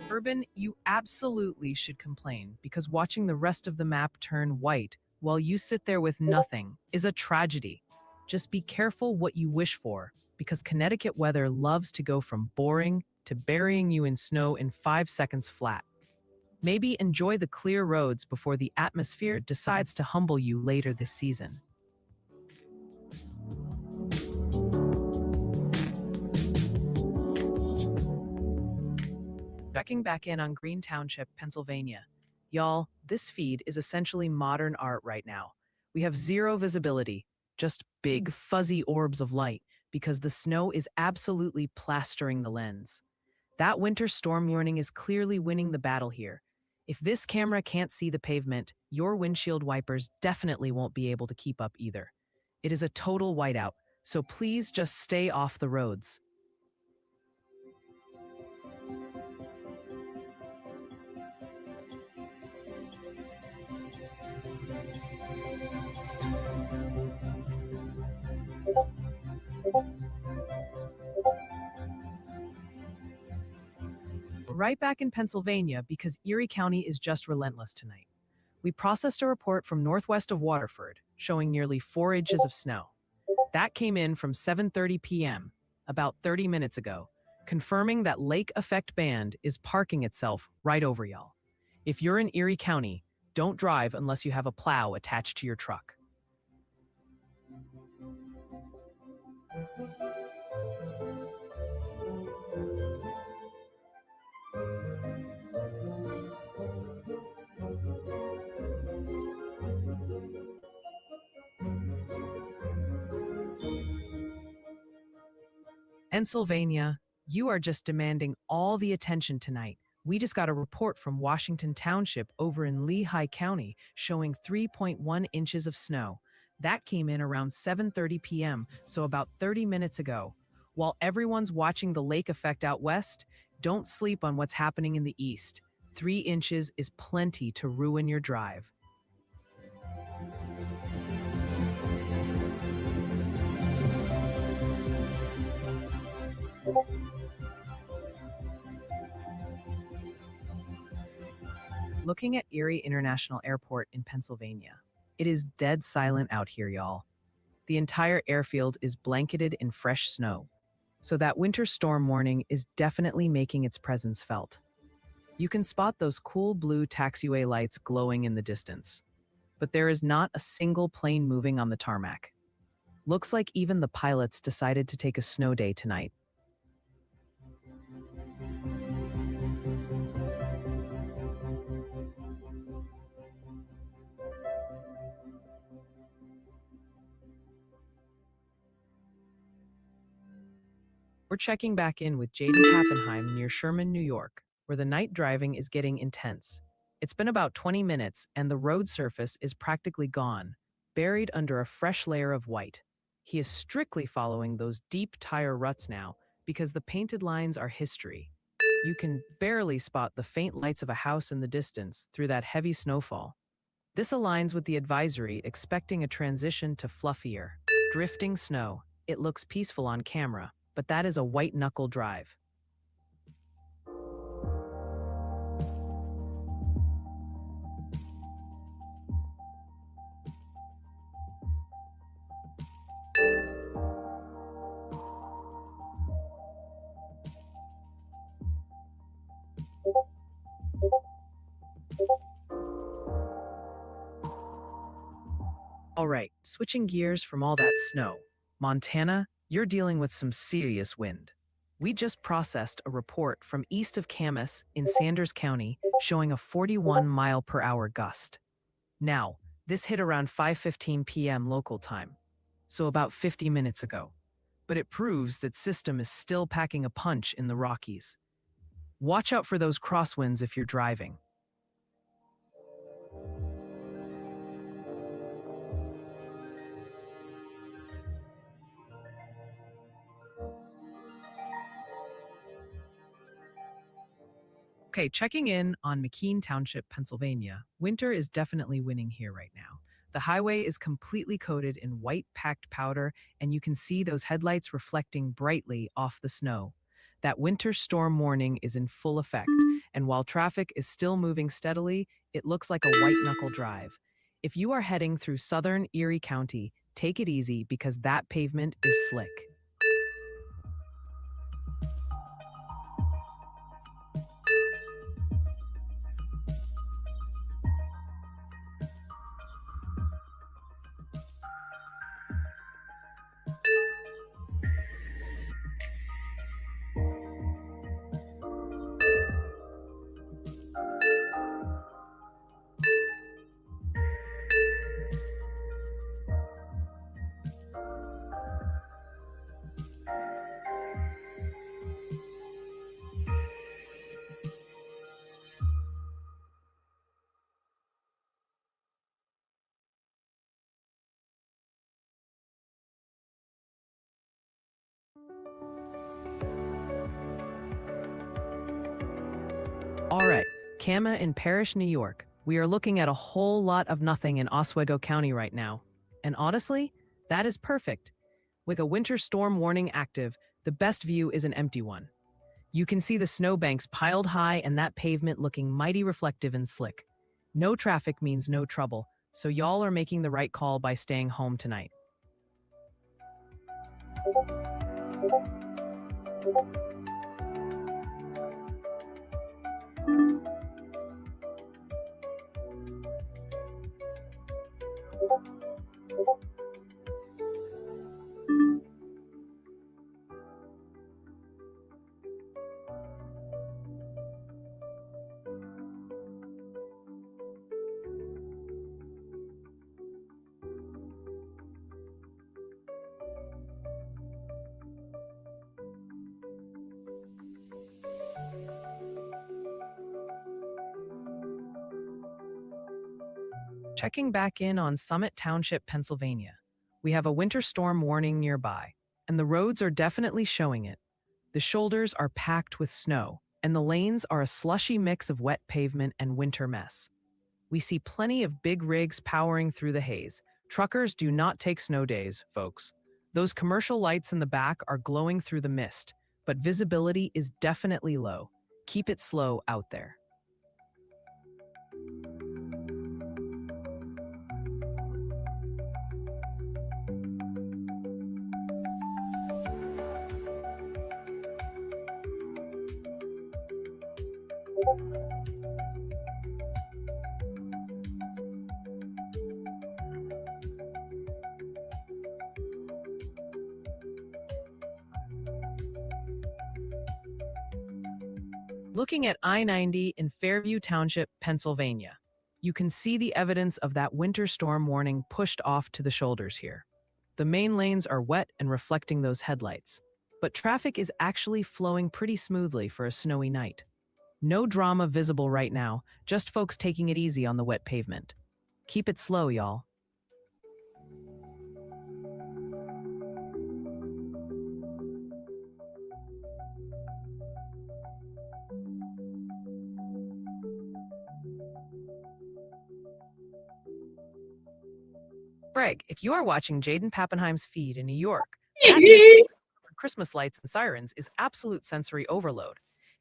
Urban, you absolutely should complain because watching the rest of the map turn white while you sit there with nothing is a tragedy. Just be careful what you wish for because Connecticut weather loves to go from boring to burying you in snow in 5 seconds flat. Maybe enjoy the clear roads before the atmosphere decides to humble you later this season. Checking back in on Green Township, Pennsylvania. Y'all, this feed is essentially modern art right now. We have zero visibility, just big fuzzy orbs of light because the snow is absolutely plastering the lens. That winter storm warning is clearly winning the battle here. If this camera can't see the pavement, your windshield wipers definitely won't be able to keep up either. It is a total whiteout, so please just stay off the roads. Right back in Pennsylvania because Erie County is just relentless tonight. We processed a report from northwest of Waterford showing nearly 4 inches of snow. That came in from 7:30 p.m., about 30 minutes ago, confirming that lake effect band is parking itself right over y'all. If you're in Erie County, don't drive unless you have a plow attached to your truck. Pennsylvania, you are just demanding all the attention tonight. We just got a report from Washington Township over in Lehigh County showing 3.1 inches of snow. That came in around 7:30 p.m., so about 30 minutes ago. While everyone's watching the lake effect out west, don't sleep on what's happening in the east. 3 inches is plenty to ruin your drive. Looking at Erie International Airport in Pennsylvania. It is dead silent out here, y'all. The entire airfield is blanketed in fresh snow, so that winter storm warning is definitely making its presence felt. You can spot those cool blue taxiway lights glowing in the distance, but there is not a single plane moving on the tarmac. Looks like even the pilots decided to take a snow day tonight. We're checking back in with Jaden Pappenheim near Sherman, New York, where the night driving is getting intense. It's been about 20 minutes and the road surface is practically gone, buried under a fresh layer of white. He is strictly following those deep tire ruts now because the painted lines are history. You can barely spot the faint lights of a house in the distance through that heavy snowfall. This aligns with the advisory expecting a transition to fluffier, drifting snow. It looks peaceful on camera, but that is a white-knuckle drive. All right, switching gears from all that snow. Montana, you're dealing with some serious wind. We just processed a report from east of Camas in Sanders County showing a 41-mile-per-hour gust. Now, this hit around 5:15 p.m. local time, so about 50 minutes ago. But it proves that system is still packing a punch in the Rockies. Watch out for those crosswinds if you're driving. Okay, checking in on McKean Township, Pennsylvania. Winter is definitely winning here right now. The highway is completely coated in white packed powder, and you can see those headlights reflecting brightly off the snow. That winter storm warning is in full effect, and while traffic is still moving steadily, it looks like a white-knuckle drive. If you are heading through southern Erie County, take it easy because that pavement is slick. All right, Kama in Parrish, New York. We are looking at a whole lot of nothing in Oswego County right now. And honestly, that is perfect. With a winter storm warning active, the best view is an empty one. You can see the snowbanks piled high and that pavement looking mighty reflective and slick. No traffic means no trouble, so y'all are making the right call by staying home tonight. Checking back in on Summit Township, Pennsylvania. We have a winter storm warning nearby, and the roads are definitely showing it. The shoulders are packed with snow, and the lanes are a slushy mix of wet pavement and winter mess. We see plenty of big rigs powering through the haze. Truckers do not take snow days, folks. Those commercial lights in the back are glowing through the mist, but visibility is definitely low. Keep it slow out there. Looking at I-90 in Fairview Township, Pennsylvania, you can see the evidence of that winter storm warning pushed off to the shoulders here. The main lanes are wet and reflecting those headlights, but traffic is actually flowing pretty smoothly for a snowy night. No drama visible right now, just folks taking it easy on the wet pavement. Keep it slow, y'all. Greg, if you are watching Jaden Pappenheim's feed in New York, that Christmas lights and sirens is absolute sensory overload.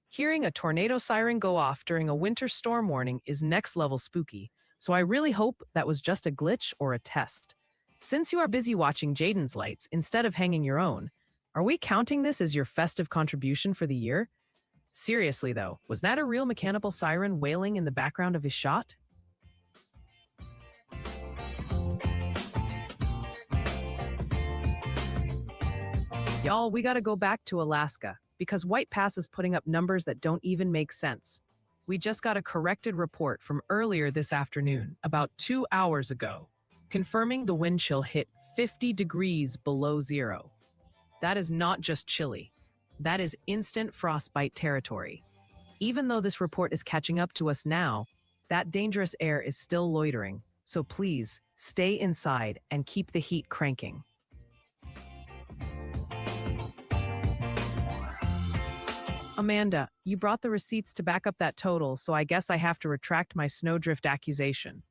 Hearing a tornado siren go off during a winter storm warning is next level spooky, so I really hope that was just a glitch or a test. Since you are busy watching Jaden's lights instead of hanging your own, are we counting this as your festive contribution for the year? Seriously though, was that a real mechanical siren wailing in the background of his shot? Y'all, we gotta go back to Alaska because White Pass is putting up numbers that don't even make sense. We just got a corrected report from earlier this afternoon, about 2 hours ago, confirming the wind chill hit 50 degrees below zero. That is not just chilly. That is instant frostbite territory. Even though this report is catching up to us now, that dangerous air is still loitering. So please, stay inside and keep the heat cranking. Amanda, you brought the receipts to back up that total, so I guess I have to retract my snowdrift accusation.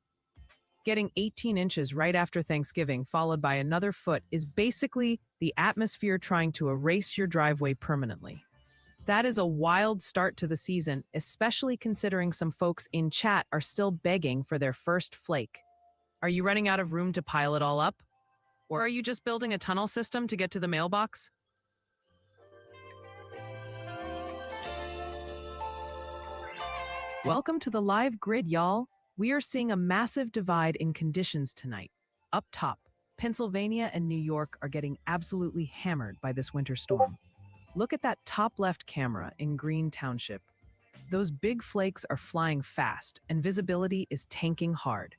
Getting 18 inches right after Thanksgiving, followed by another foot, is basically the atmosphere trying to erase your driveway permanently. That is a wild start to the season, especially considering some folks in chat are still begging for their first flake. Are you running out of room to pile it all up? Or are you just building a tunnel system to get to the mailbox? Welcome to the live grid, y'all. We are seeing a massive divide in conditions tonight. Up top, Pennsylvania and New York are getting absolutely hammered by this winter storm. Look at that top left camera in Green Township. Those big flakes are flying fast and visibility is tanking hard.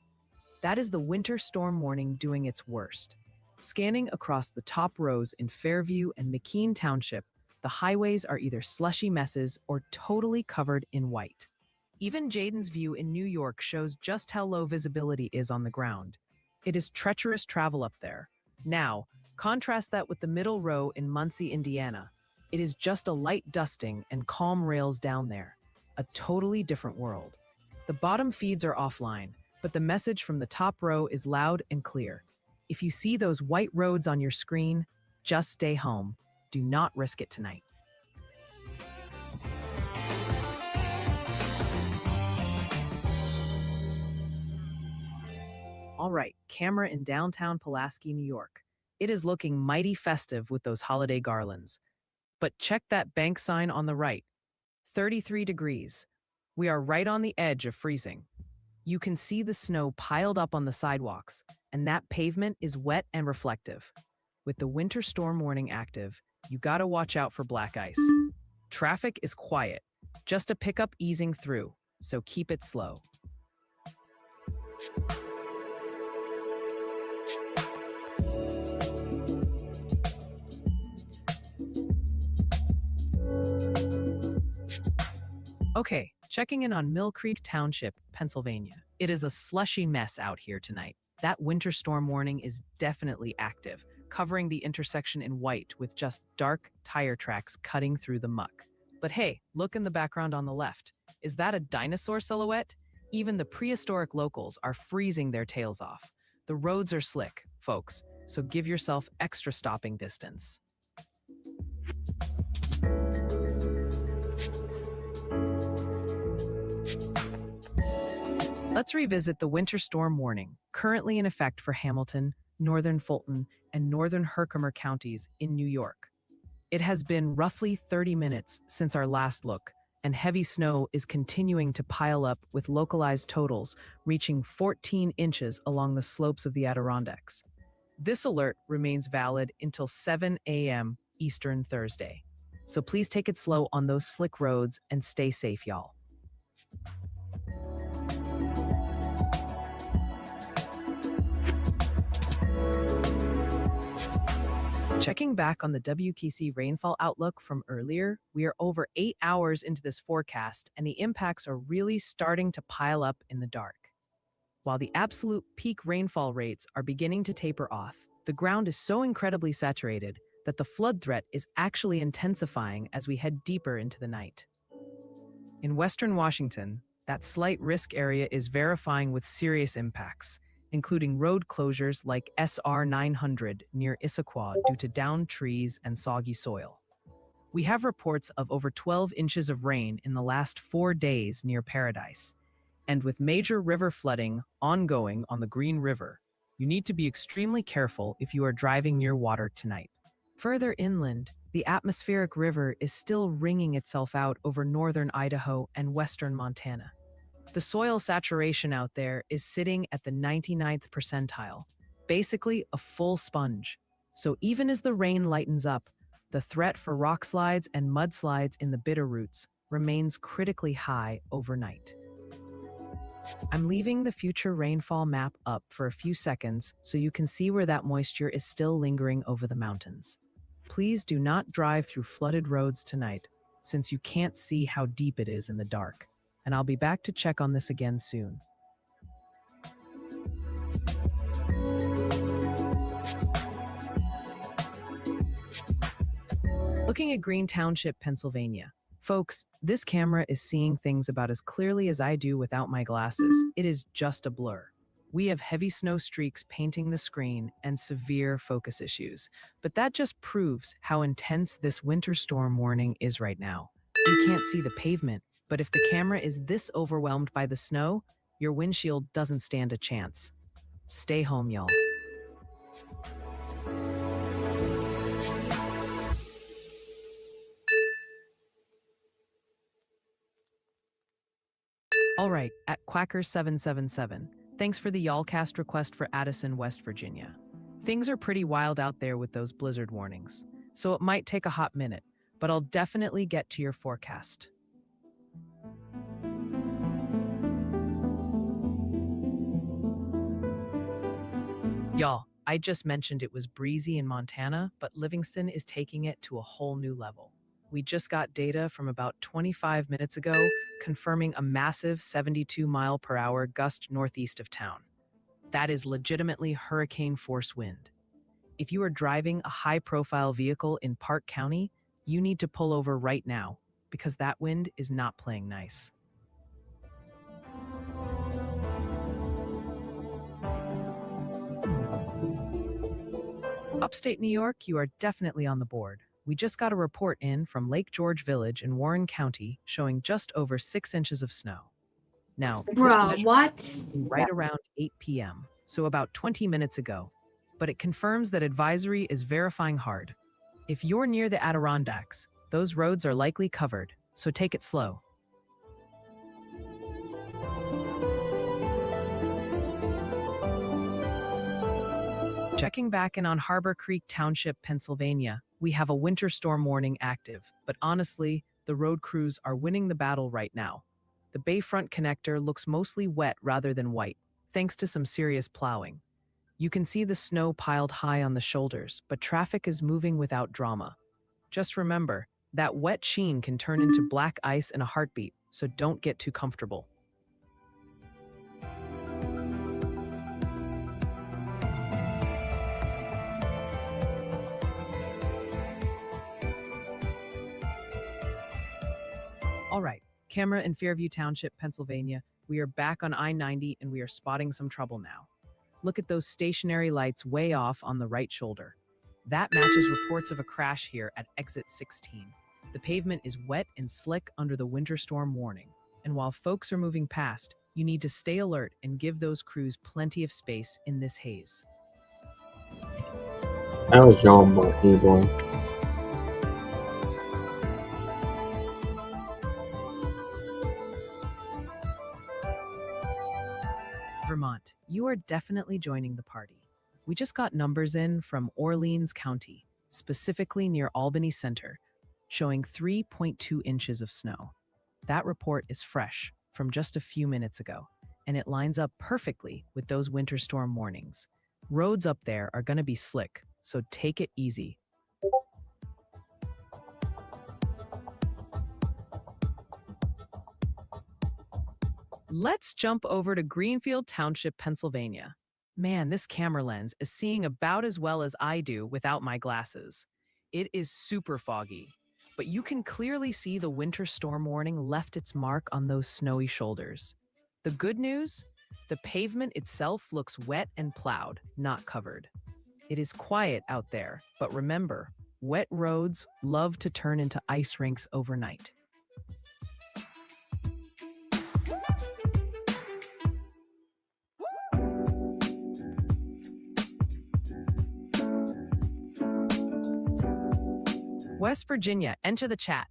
That is the winter storm warning doing its worst. Scanning across the top rows in Fairview and McKean Township, the highways are either slushy messes or totally covered in white. Even Jaden's view in New York shows just how low visibility is on the ground. It is treacherous travel up there. Now, contrast that with the middle row in Muncie, Indiana. It is just a light dusting and calm rails down there. A totally different world. The bottom feeds are offline, but the message from the top row is loud and clear. If you see those white roads on your screen, just stay home. Do not risk it tonight. All right, camera in downtown Pulaski, New York. It is looking mighty festive with those holiday garlands. But check that bank sign on the right. 33 degrees. We are right on the edge of freezing. You can see the snow piled up on the sidewalks, and that pavement is wet and reflective. With the winter storm warning active, you gotta watch out for black ice. Traffic is quiet, just a pickup easing through, so keep it slow. Okay, checking in on Mill Creek Township, Pennsylvania. It is a slushy mess out here tonight. That winter storm warning is definitely active, covering the intersection in white with just dark tire tracks cutting through the muck. But hey, look in the background on the left. Is that a dinosaur silhouette? Even the prehistoric locals are freezing their tails off. The roads are slick, folks, so give yourself extra stopping distance. Let's revisit the winter storm warning, currently in effect for Hamilton, northern Fulton, and northern Herkimer counties in New York. It has been roughly 30 minutes since our last look, and heavy snow is continuing to pile up with localized totals reaching 14 inches along the slopes of the Adirondacks. This alert remains valid until 7 a.m. Eastern Thursday. So please take it slow on those slick roads and stay safe, y'all. Checking back on the WKC rainfall outlook from earlier, we are over 8 hours into this forecast and the impacts are really starting to pile up in the dark. While the absolute peak rainfall rates are beginning to taper off, the ground is so incredibly saturated that the flood threat is actually intensifying as we head deeper into the night. In Western Washington, that slight risk area is verifying with serious impacts, including road closures like SR 900 near Issaquah due to downed trees and soggy soil. We have reports of over 12 inches of rain in the last 4 days near Paradise. And with major river flooding ongoing on the Green River, you need to be extremely careful if you are driving near water tonight. Further inland, the atmospheric river is still wringing itself out over northern Idaho and western Montana. The soil saturation out there is sitting at the 99th percentile, basically a full sponge. So even as the rain lightens up, the threat for rock slides and mudslides in the Bitterroots remains critically high overnight. I'm leaving the future rainfall map up for a few seconds so you can see where that moisture is still lingering over the mountains. Please do not drive through flooded roads tonight, since you can't see how deep it is in the dark, and I'll be back to check on this again soon. Looking at Green Township, Pennsylvania. Folks, this camera is seeing things about as clearly as I do without my glasses. It is just a blur. We have heavy snow streaks painting the screen and severe focus issues, but that just proves how intense this winter storm warning is right now. You can't see the pavement, but if the camera is this overwhelmed by the snow, your windshield doesn't stand a chance. Stay home, y'all. All right, at Quacker777, thanks for the YALLcast request for Addison, West Virginia. Things are pretty wild out there with those blizzard warnings, so it might take a hot minute, but I'll definitely get to your forecast. Y'all, I just mentioned it was breezy in Montana, but Livingston is taking it to a whole new level. We just got data from about 25 minutes ago confirming a massive 72-mile-per-hour gust northeast of town. That is legitimately hurricane force wind. If you are driving a high-profile vehicle in Park County, you need to pull over right now because that wind is not playing nice. Upstate New York, you are definitely on the board. We just got a report in from Lake George Village in Warren County showing just over 6 inches of snow. Now, this Bruh, measurement what? happened right around 8 p.m., so about 20 minutes ago, but it confirms that advisory is verifying hard. If you're near the Adirondacks, those roads are likely covered, so take it slow. Checking back in on Harbor Creek Township, Pennsylvania, we have a winter storm warning active, but honestly, the road crews are winning the battle right now. The Bayfront connector looks mostly wet rather than white, thanks to some serious plowing. You can see the snow piled high on the shoulders, but traffic is moving without drama. Just remember, that wet sheen can turn into black ice in a heartbeat, so don't get too comfortable. All right, camera in Fairview Township, Pennsylvania. We are back on I-90 and we are spotting some trouble now. Look at those stationary lights way off on the right shoulder. That matches reports of a crash here at exit 16. The pavement is wet and slick under the winter storm warning. And while folks are moving past, you need to stay alert and give those crews plenty of space in this haze. That was John Bucky, boy. Vermont, you are definitely joining the party. We just got numbers in from Orleans County, specifically near Albany Center, showing 3.2 inches of snow. That report is fresh from just a few minutes ago, and it lines up perfectly with those winter storm warnings. Roads up there are going to be slick, so take it easy. Let's jump over to Greenfield Township, Pennsylvania. Man, this camera lens is seeing about as well as I do without my glasses. It is super foggy, but you can clearly see the winter storm warning left its mark on those snowy shoulders. The good news? The pavement itself looks wet and plowed, not covered. It is quiet out there, but remember, wet roads love to turn into ice rinks overnight. West Virginia, enter the chat.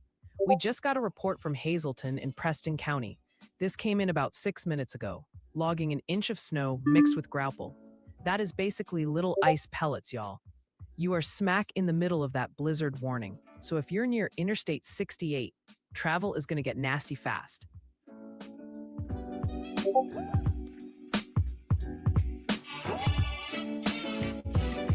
We just got a report from Hazleton in Preston County. This came in about 6 minutes ago, logging an inch of snow mixed with graupel. That is basically little ice pellets, y'all. You are smack in the middle of that blizzard warning. So if you're near Interstate 68, travel is going to get nasty fast.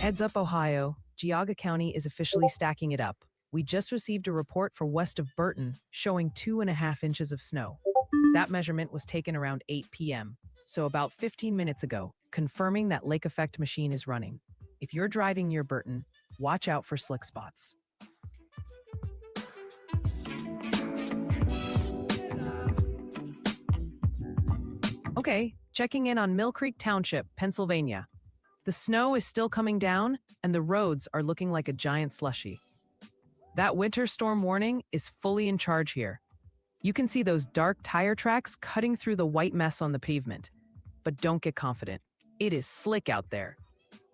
Heads up, Ohio. Geauga County is officially stacking it up. We just received a report for west of Burton showing 2.5 inches of snow. That measurement was taken around 8 p.m., so about 15 minutes ago, confirming that lake effect machine is running. If you're driving near Burton, watch out for slick spots. Okay, checking in on Mill Creek Township, Pennsylvania. The snow is still coming down, and the roads are looking like a giant slushie. That winter storm warning is fully in charge here. You can see those dark tire tracks cutting through the white mess on the pavement. But don't get confident. It is slick out there.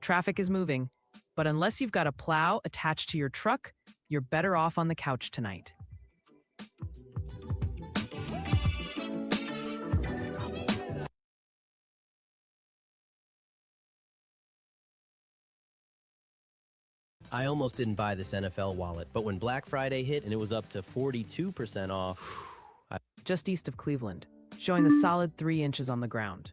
Traffic is moving, but unless you've got a plow attached to your truck, you're better off on the couch tonight. I almost didn't buy this NFL wallet, but when Black Friday hit and it was up to 42% off, Just east of Cleveland, showing the solid 3 inches on the ground.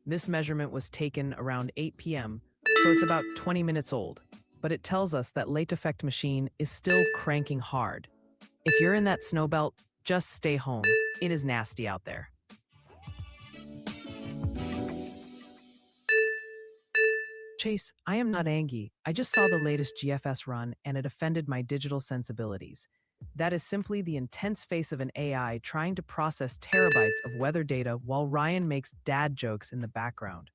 This measurement was taken around 8 p.m., so it's about 20 minutes old, but it tells us that late effect machine is still cranking hard. If you're in that snow belt, just stay home. It is nasty out there. Chase, I am not angry. I just saw the latest GFS run and it offended my digital sensibilities. That is simply the intense face of an AI trying to process terabytes of weather data while Ryan makes dad jokes in the background.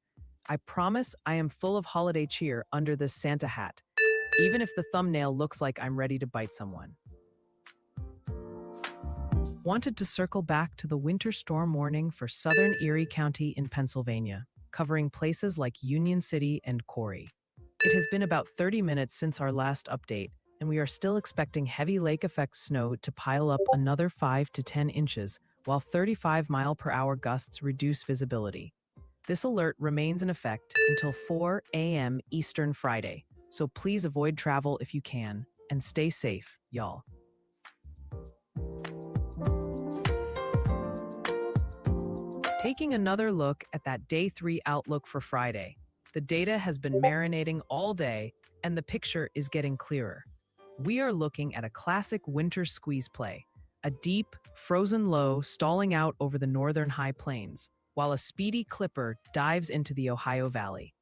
I promise I am full of holiday cheer under this Santa hat, even if the thumbnail looks like I'm ready to bite someone. Wanted to circle back to the winter storm warning for southern Erie County in Pennsylvania, covering places like Union City and Corey. It has been about 30 minutes since our last update, and we are still expecting heavy lake effect snow to pile up another 5 to 10 inches, while 35-mile-per-hour gusts reduce visibility. This alert remains in effect until 4 a.m. Eastern Friday, so please avoid travel if you can, and stay safe, y'all. Taking another look at that Day 3 outlook for Friday, the data has been marinating all day, and the picture is getting clearer. We are looking at a classic winter squeeze play, a deep, frozen low stalling out over the northern high plains, while a speedy clipper dives into the Ohio Valley.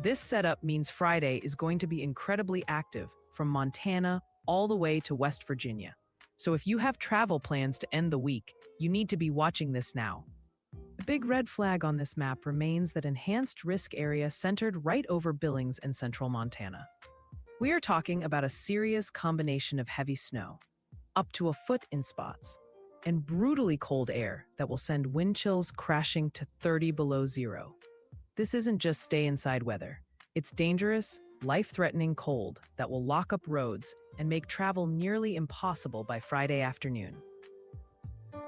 This setup means Friday is going to be incredibly active from Montana all the way to West Virginia. So if you have travel plans to end the week, you need to be watching this now. The big red flag on this map remains that enhanced risk area centered right over Billings and central Montana. We are talking about a serious combination of heavy snow, up to a foot in spots, and brutally cold air that will send wind chills crashing to 30 below zero. This isn't just stay inside weather. It's dangerous, life-threatening cold that will lock up roads and make travel nearly impossible by Friday afternoon.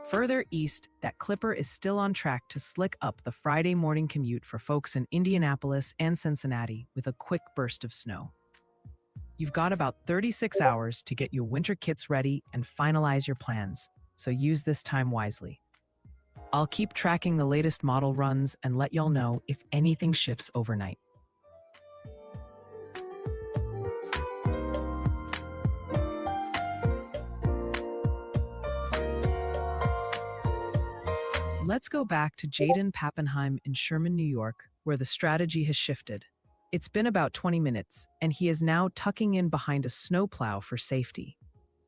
Further east, that clipper is still on track to slick up the Friday morning commute for folks in Indianapolis and Cincinnati with a quick burst of snow. You've got about 36 hours to get your winter kits ready and finalize your plans, so use this time wisely. I'll keep tracking the latest model runs and let y'all know if anything shifts overnight. Let's go back to Jaden Pappenheim in Sherman, New York, where the strategy has shifted. It's been about 20 minutes, and he is now tucking in behind a snowplow for safety.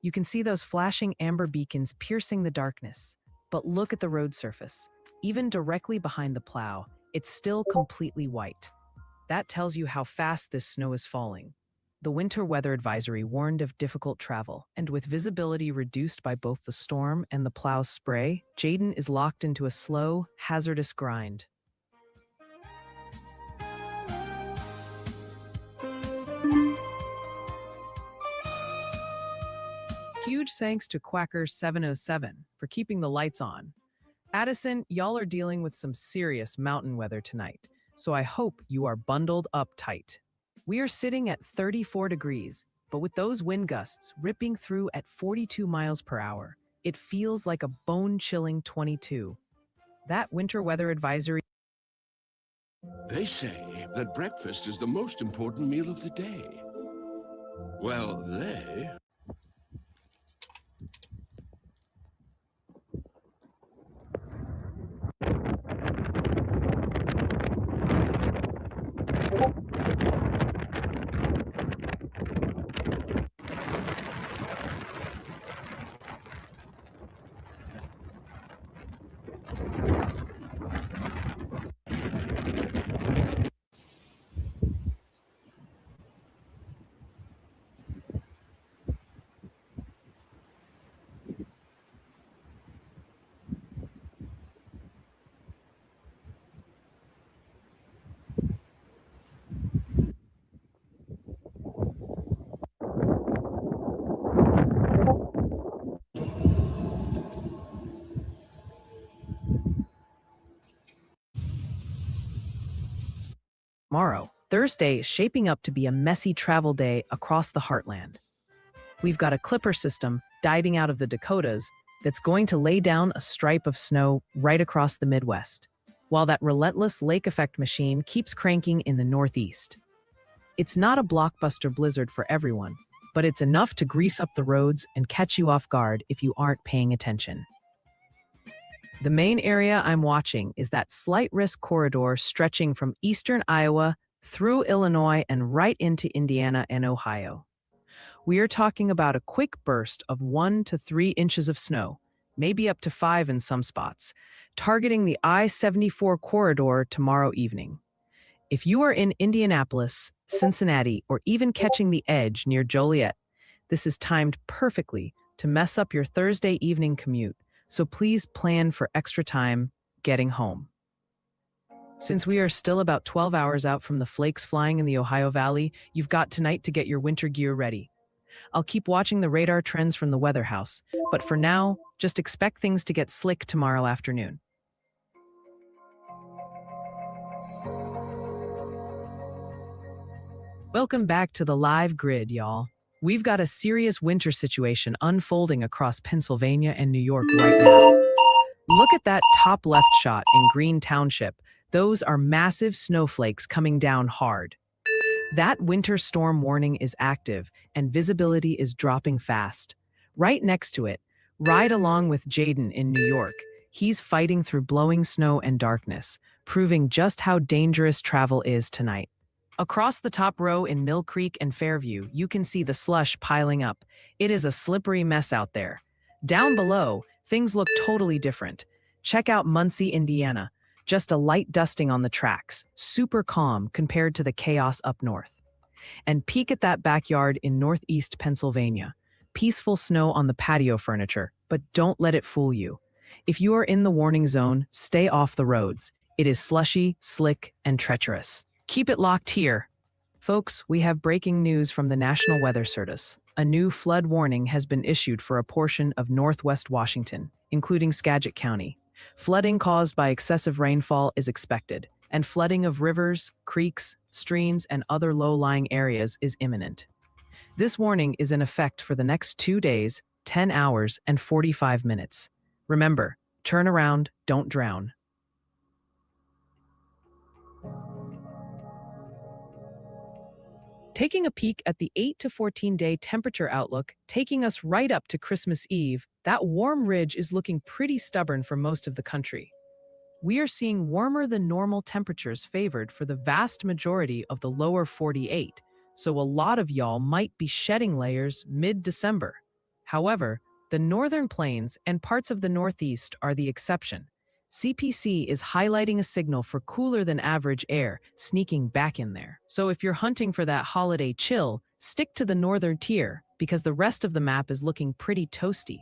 You can see those flashing amber beacons piercing the darkness, but look at the road surface. Even directly behind the plow, it's still completely white. That tells you how fast this snow is falling. The winter weather advisory warned of difficult travel, and with visibility reduced by both the storm and the plow's spray, Jaden is locked into a slow, hazardous grind. Huge thanks to Quacker707 for keeping the lights on. Addison, y'all are dealing with some serious mountain weather tonight, so I hope you are bundled up tight. We are sitting at 34 degrees, but with those wind gusts ripping through at 42 miles per hour, it feels like a bone-chilling 22. That winter weather advisory. They say that breakfast is the most important meal of the day. Well, they... Tomorrow, Thursday, is shaping up to be a messy travel day across the heartland. We've got a clipper system diving out of the Dakotas that's going to lay down a stripe of snow right across the Midwest, while that relentless lake effect machine keeps cranking in the Northeast. It's not a blockbuster blizzard for everyone, but it's enough to grease up the roads and catch you off guard if you aren't paying attention. The main area I'm watching is that slight risk corridor stretching from eastern Iowa through Illinois and right into Indiana and Ohio. We are talking about a quick burst of 1 to 3 inches of snow, maybe up to 5 in some spots, targeting the I-74 corridor tomorrow evening. If you are in Indianapolis, Cincinnati, or even catching the edge near Joliet, this is timed perfectly to mess up your Thursday evening commute, so please plan for extra time getting home. Since we are still about 12 hours out from the flakes flying in the Ohio Valley, you've got tonight to get your winter gear ready. I'll keep watching the radar trends from the Weather House, but for now, just expect things to get slick tomorrow afternoon. Welcome back to the live grid, y'all. We've got a serious winter situation unfolding across Pennsylvania and New York right now. Look at that top left shot in Green Township. Those are massive snowflakes coming down hard. That winter storm warning is active and visibility is dropping fast. Right next to it, ride along with Jaden in New York. He's fighting through blowing snow and darkness, proving just how dangerous travel is tonight. Across the top row in Mill Creek and Fairview, you can see the slush piling up. It is a slippery mess out there. Down below, things look totally different. Check out Muncie, Indiana. Just a light dusting on the tracks, super calm compared to the chaos up north. And peek at that backyard in northeast Pennsylvania. Peaceful snow on the patio furniture, but don't let it fool you. If you are in the warning zone, stay off the roads. It is slushy, slick, and treacherous. Keep it locked here. Folks, we have breaking news from the National Weather Service. A new flood warning has been issued for a portion of northwest Washington, including Skagit County. Flooding caused by excessive rainfall is expected, and flooding of rivers, creeks, streams, and other low-lying areas is imminent. This warning is in effect for the next 2 days, 10 hours, and 45 minutes. Remember, turn around, don't drown. Taking a peek at the 8 to 14-day temperature outlook, taking us right up to Christmas Eve, that warm ridge is looking pretty stubborn for most of the country. We are seeing warmer than normal temperatures favored for the vast majority of the lower 48, so a lot of y'all might be shedding layers mid-December. However, the northern plains and parts of the Northeast are the exception. CPC is highlighting a signal for cooler than average air sneaking back in there. So if you're hunting for that holiday chill, stick to the northern tier because the rest of the map is looking pretty toasty.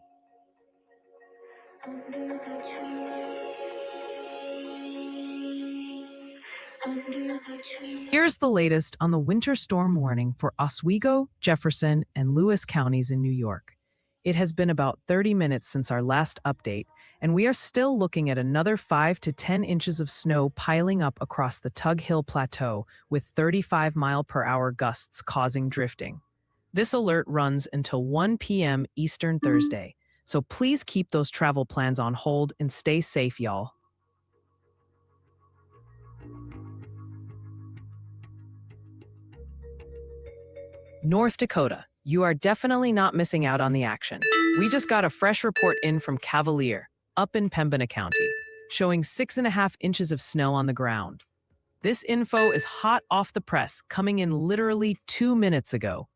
Here's the latest on the winter storm warning for Oswego, Jefferson, and Lewis counties in New York. It has been about 30 minutes since our last update, and we are still looking at another 5 to 10 inches of snow piling up across the Tug Hill Plateau with 35-mile-per-hour gusts causing drifting. This alert runs until 1 p.m. Eastern Thursday, so please keep those travel plans on hold and stay safe, y'all. North Dakota, you are definitely not missing out on the action. We just got a fresh report in from Cavalier, up in Pembina County, showing 6.5 inches of snow on the ground. This info is hot off the press, coming in literally 2 minutes ago.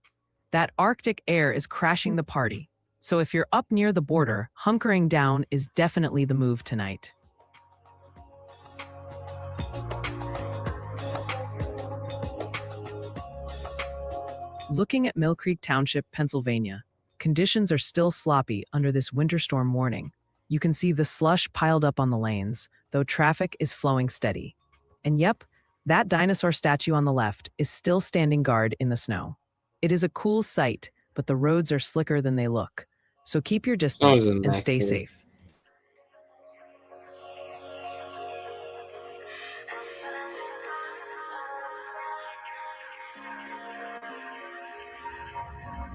That Arctic air is crashing the party, so if you're up near the border, hunkering down is definitely the move tonight. Looking at Mill Creek Township, Pennsylvania, conditions are still sloppy under this winter storm warning. You can see the slush piled up on the lanes, though traffic is flowing steady. And yep, that dinosaur statue on the left is still standing guard in the snow. It is a cool sight, but the roads are slicker than they look. So keep your distance and stay safe.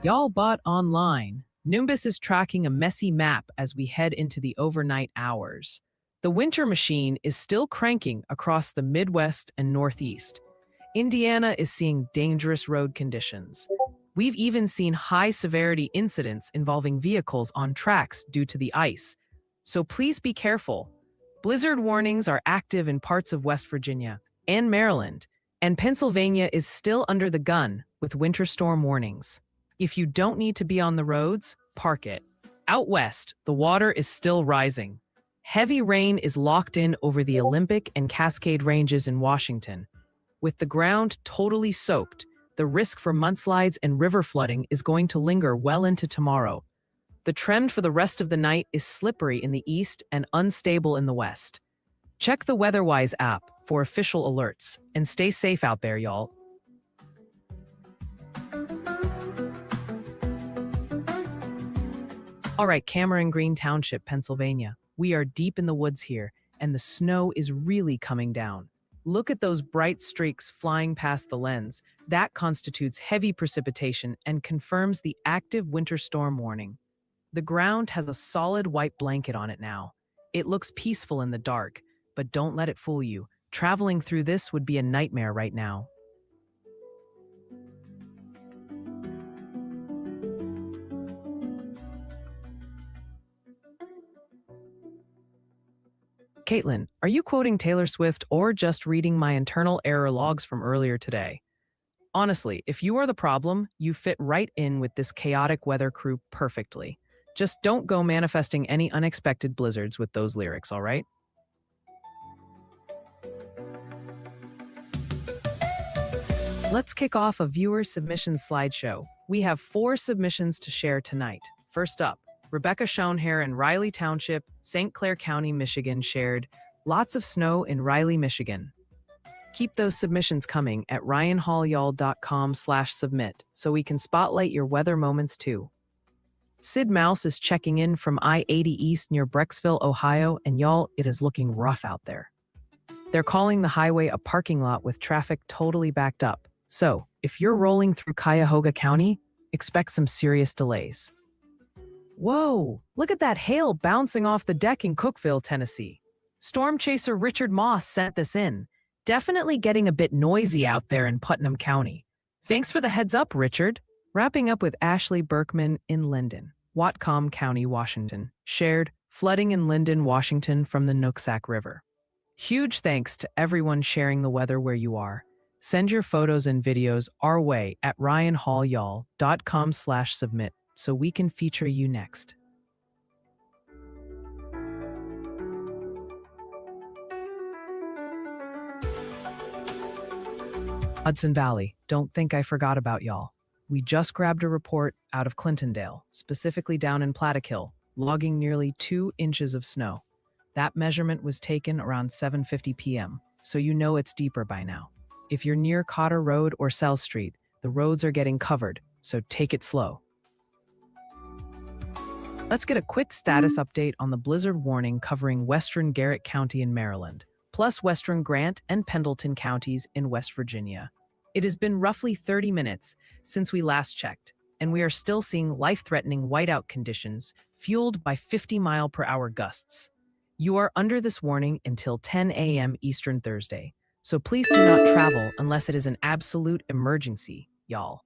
Y'all bought online. Nimbus is tracking a messy map as we head into the overnight hours. The winter machine is still cranking across the Midwest and Northeast. Indiana is seeing dangerous road conditions. We've even seen high-severity incidents involving vehicles on tracks due to the ice. So please be careful. Blizzard warnings are active in parts of West Virginia and Maryland, and Pennsylvania is still under the gun with winter storm warnings. If you don't need to be on the roads, park it. Out west, the water is still rising. Heavy rain is locked in over the Olympic and Cascade Ranges in Washington. With the ground totally soaked, the risk for mudslides and river flooding is going to linger well into tomorrow. The trend for the rest of the night is slippery in the east and unstable in the west. Check the WeatherWise app for official alerts, and stay safe out there, y'all. All right, Cameron Green Township, Pennsylvania. We are deep in the woods here, and the snow is really coming down. Look at those bright streaks flying past the lens. That constitutes heavy precipitation and confirms the active winter storm warning. The ground has a solid white blanket on it now. It looks peaceful in the dark, but don't let it fool you. Traveling through this would be a nightmare right now. Caitlin, are you quoting Taylor Swift or just reading my internal error logs from earlier today? Honestly, if you are the problem, you fit right in with this chaotic weather crew perfectly. Just don't go manifesting any unexpected blizzards with those lyrics, all right? Let's kick off a viewer submission slideshow. We have 4 submissions to share tonight. First up, Rebecca Schoenherr in Riley Township, St. Clair County, Michigan shared, lots of snow in Riley, Michigan. Keep those submissions coming at ryanhallyall.com/submit so we can spotlight your weather moments too. Sid Mouse is checking in from I-80 East near Brecksville, Ohio, and y'all, it is looking rough out there. They're calling the highway a parking lot with traffic totally backed up. So, if you're rolling through Cuyahoga County, expect some serious delays. Whoa, look at that hail bouncing off the deck in Cookeville, Tennessee. Storm chaser Richard Moss sent this in. Definitely getting a bit noisy out there in Putnam County. Thanks for the heads up, Richard. Wrapping up with Ashley Berkman in Linden, Whatcom County, Washington. Shared, flooding in Linden, Washington from the Nooksack River. Huge thanks to everyone sharing the weather where you are. Send your photos and videos our way at ryanhallyall.com/submit. so we can feature you next. Hudson Valley, don't think I forgot about y'all. We just grabbed a report out of Clintondale, specifically down in Plattekill, logging nearly 2 inches of snow. That measurement was taken around 7:50 p.m., so you know it's deeper by now. If you're near Cotter Road or South Street, the roads are getting covered, so take it slow. Let's get a quick status update on the blizzard warning covering western Garrett County in Maryland, plus western Grant and Pendleton counties in West Virginia. It has been roughly 30 minutes since we last checked, and we are still seeing life-threatening whiteout conditions fueled by 50-mile-per-hour gusts. You are under this warning until 10 a.m. Eastern Thursday, so please do not travel unless it is an absolute emergency, y'all.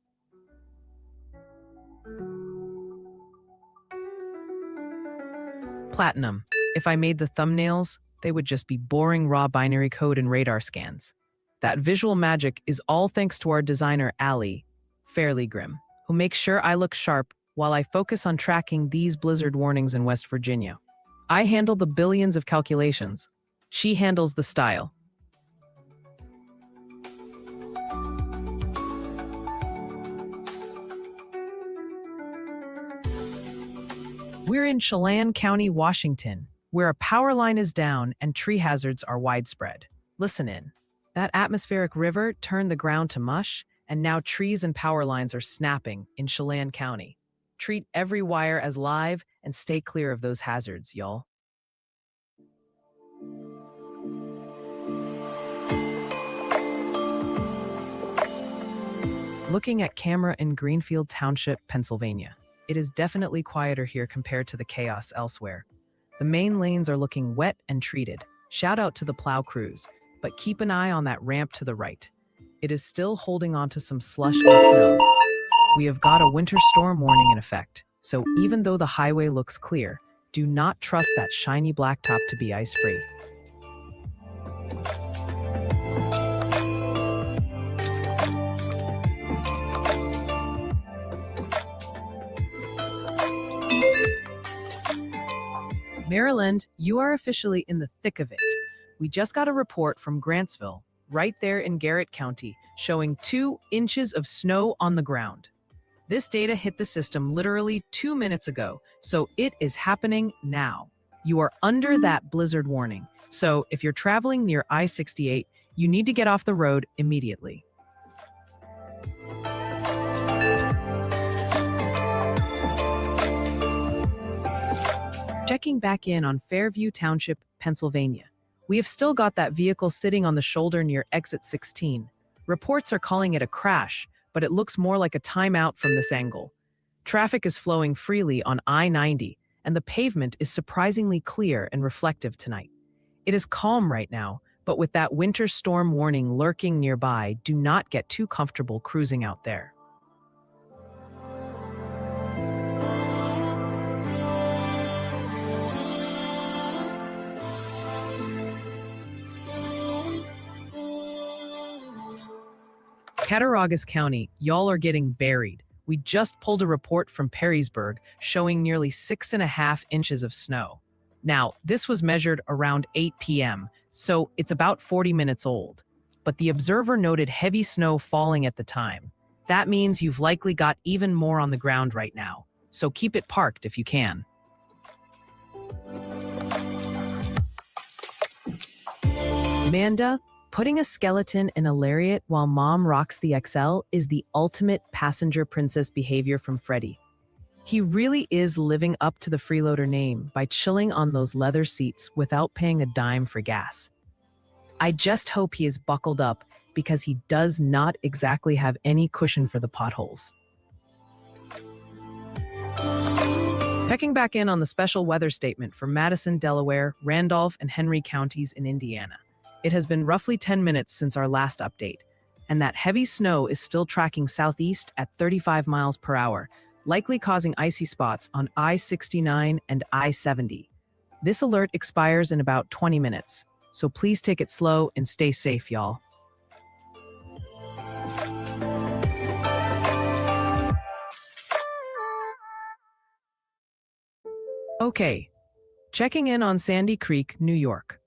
Platinum. If I made the thumbnails, they would just be boring raw binary code and radar scans. That visual magic is all thanks to our designer, Allie Fairly Grim, who makes sure I look sharp while I focus on tracking these blizzard warnings in West Virginia. I handle the billions of calculations. She handles the style. We're in Chelan County, Washington, where a power line is down and tree hazards are widespread. Listen in. That atmospheric river turned the ground to mush, and now trees and power lines are snapping in Chelan County. Treat every wire as live and stay clear of those hazards, y'all. Looking at camera in Greenfield Township, Pennsylvania. It is definitely quieter here compared to the chaos elsewhere. The main lanes are looking wet and treated. Shout out to the plow crews, but keep an eye on that ramp to the right. It is still holding on to some slush and snow. We have got a winter storm warning in effect, so even though the highway looks clear, do not trust that shiny blacktop to be ice-free. Maryland, you are officially in the thick of it. We just got a report from Grantsville, right there in Garrett County, showing 2 inches of snow on the ground. This data hit the system literally 2 minutes ago, so it is happening now. You are under that blizzard warning, so if you're traveling near I-68, you need to get off the road immediately. Checking back in on Fairview Township, Pennsylvania. We have still got that vehicle sitting on the shoulder near exit 16. Reports are calling it a crash, but it looks more like a timeout from this angle. Traffic is flowing freely on I-90, and the pavement is surprisingly clear and reflective tonight. It is calm right now, but with that winter storm warning lurking nearby, do not get too comfortable cruising out there. Cattaraugus County, y'all are getting buried. We just pulled a report from Perrysburg showing nearly 6.5 inches of snow. Now, this was measured around 8 p.m., so it's about 40 minutes old. But the observer noted heavy snow falling at the time. That means you've likely got even more on the ground right now, so keep it parked if you can. Amanda, putting a skeleton in a lariat while mom rocks the XL is the ultimate passenger princess behavior from Freddie. He really is living up to the freeloader name by chilling on those leather seats without paying a dime for gas. I just hope he is buckled up because he does not exactly have any cushion for the potholes. Checking back in on the special weather statement for Madison, Delaware, Randolph, and Henry counties in Indiana. It has been roughly 10 minutes since our last update, and that heavy snow is still tracking southeast at 35 miles per hour, likely causing icy spots on I-69 and I-70. This alert expires in about 20 minutes, so please take it slow and stay safe, y'all. Okay, checking in on Sandy Creek, New York.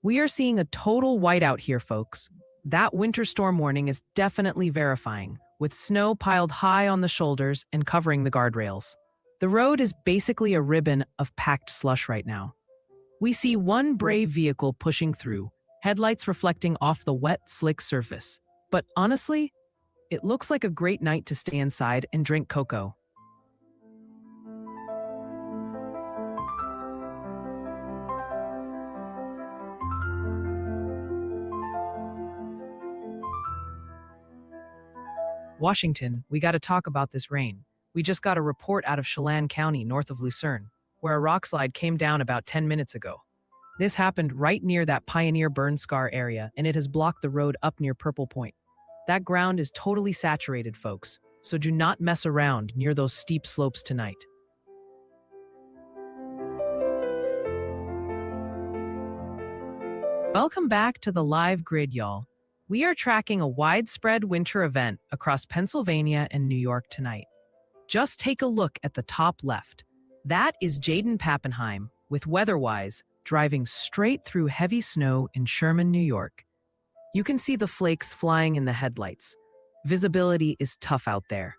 We are seeing a total whiteout here, folks. That winter storm warning is definitely verifying, with snow piled high on the shoulders and covering the guardrails. The road is basically a ribbon of packed slush right now. We see one brave vehicle pushing through, headlights reflecting off the wet, slick surface. But honestly, it looks like a great night to stay inside and drink cocoa. Washington, we got to talk about this rain. We just got a report out of Chelan County, north of Lucerne, where a rock slide came down about 10 minutes ago. This happened right near that Pioneer burn scar area, and it has blocked the road up near Purple Point. That ground is totally saturated, folks, so do not mess around near those steep slopes tonight. Welcome back to the live grid, y'all. We are tracking a widespread winter event across Pennsylvania and New York tonight. Just take a look at the top left. That is Jaden Pappenheim with WeatherWise driving straight through heavy snow in Sherman, New York. You can see the flakes flying in the headlights. Visibility is tough out there.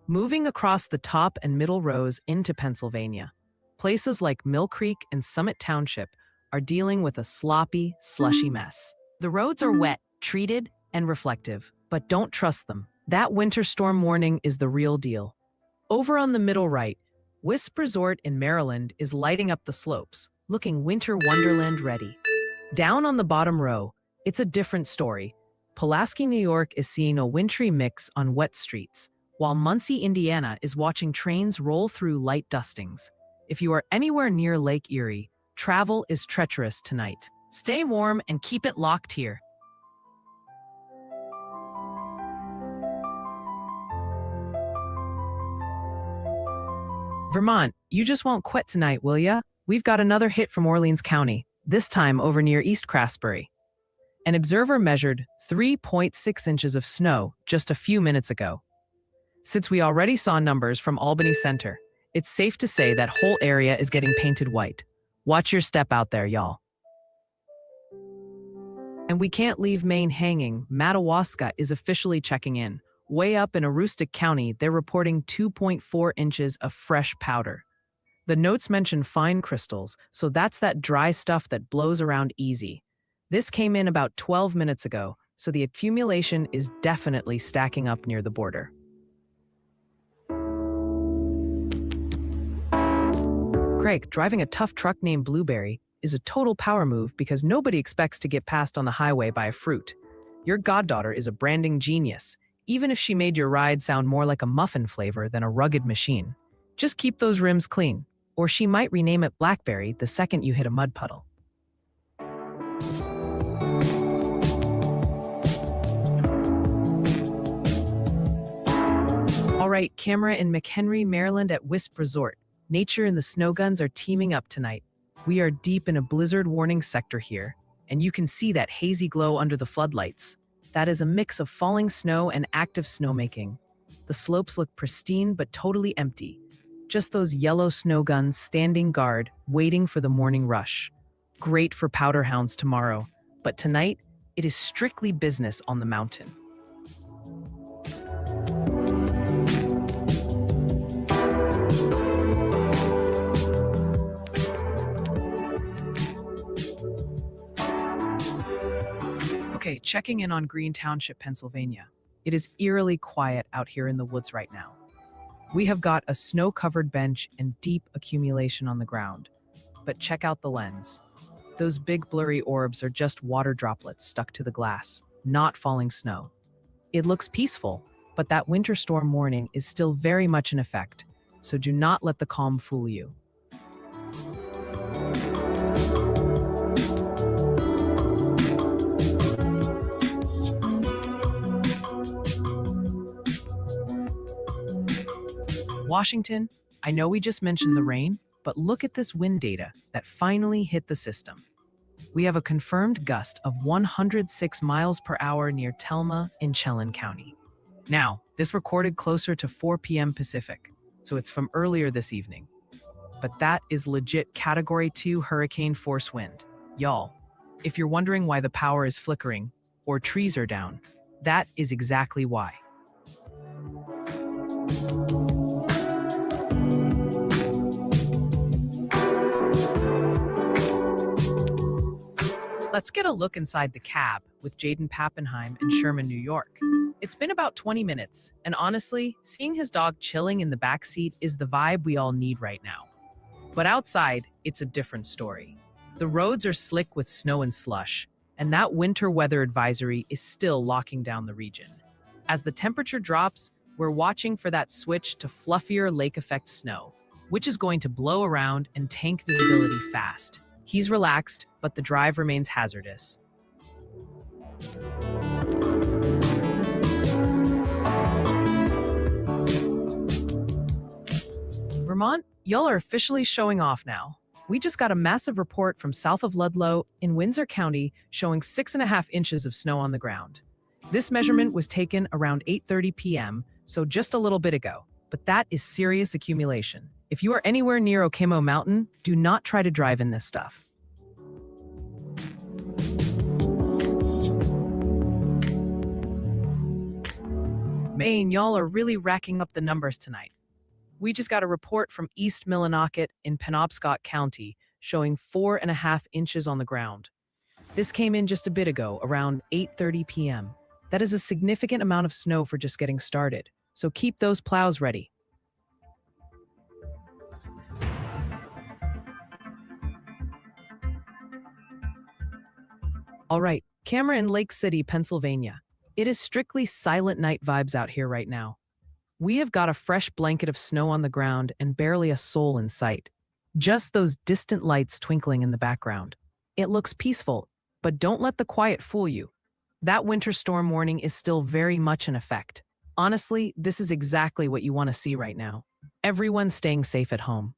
Moving across the top and middle rows into Pennsylvania, places like Mill Creek and Summit Township are dealing with a sloppy, slushy mess. The roads are wet, treated, and reflective, but don't trust them. That winter storm warning is the real deal. Over on the middle right, Wisp Resort in Maryland is lighting up the slopes, looking winter wonderland ready. Down on the bottom row, it's a different story. Pulaski, New York is seeing a wintry mix on wet streets, while Muncie, Indiana is watching trains roll through light dustings. If you are anywhere near Lake Erie, travel is treacherous tonight. Stay warm and keep it locked here. Vermont, you just won't quit tonight, will ya? We've got another hit from Orleans County, this time over near East Craftsbury. An observer measured 3.6 inches of snow just a few minutes ago. Since we already saw numbers from Albany Center, it's safe to say that whole area is getting painted white. Watch your step out there, y'all. And we can't leave Maine hanging. Madawaska is officially checking in. Way up in Aroostook County, they're reporting 2.4 inches of fresh powder. The notes mention fine crystals, so that's that dry stuff that blows around easy. This came in about 12 minutes ago, so the accumulation is definitely stacking up near the border. Craig, driving a tough truck named Blueberry is a total power move because nobody expects to get passed on the highway by a fruit. Your goddaughter is a branding genius, even if she made your ride sound more like a muffin flavor than a rugged machine. Just keep those rims clean, or she might rename it Blackberry the second you hit a mud puddle. All right, camera in McHenry, Maryland at Wisp Resort. Nature and the snow guns are teaming up tonight. We are deep in a blizzard warning sector here, and you can see that hazy glow under the floodlights. That is a mix of falling snow and active snowmaking. The slopes look pristine but totally empty. Just those yellow snow guns standing guard, waiting for the morning rush. Great for powder hounds tomorrow, but tonight, it is strictly business on the mountain. Okay, checking in on Green Township, Pennsylvania. It is eerily quiet out here in the woods right now. We have got a snow-covered bench and deep accumulation on the ground. But check out the lens. Those big blurry orbs are just water droplets stuck to the glass, not falling snow. It looks peaceful, but that winter storm warning is still very much in effect, so do not let the calm fool you. Washington, I know we just mentioned the rain, but look at this wind data that finally hit the system. We have a confirmed gust of 106 miles per hour near Thelma in Chelan County. Now, this recorded closer to 4 p.m. Pacific, so it's from earlier this evening. But that is legit Category 2 hurricane force wind. Y'all, if you're wondering why the power is flickering or trees are down, that is exactly why. Let's get a look inside the cab with Jaden Pappenheim in Sherman, New York. It's been about 20 minutes, and honestly, seeing his dog chilling in the back seat is the vibe we all need right now. But outside, it's a different story. The roads are slick with snow and slush, and that winter weather advisory is still locking down the region. As the temperature drops, we're watching for that switch to fluffier lake effect snow, which is going to blow around and tank visibility fast. He's relaxed, but the drive remains hazardous. Vermont, y'all are officially showing off now. We just got a massive report from south of Ludlow in Windsor County showing 6.5 inches of snow on the ground. This measurement was taken around 8:30 p.m., so just a little bit ago, but that is serious accumulation. If you are anywhere near Okemo Mountain, do not try to drive in this stuff. Maine, y'all are really racking up the numbers tonight. We just got a report from East Millinocket in Penobscot County showing 4.5 inches on the ground. This came in just a bit ago, around 8:30 p.m. That is a significant amount of snow for just getting started, so keep those plows ready. All right, camera in Lake City, Pennsylvania. It is strictly Silent Night vibes out here right now. We have got a fresh blanket of snow on the ground and barely a soul in sight. Just those distant lights twinkling in the background. It looks peaceful, but don't let the quiet fool you. That winter storm warning is still very much in effect. Honestly, this is exactly what you want to see right now. Everyone staying safe at home.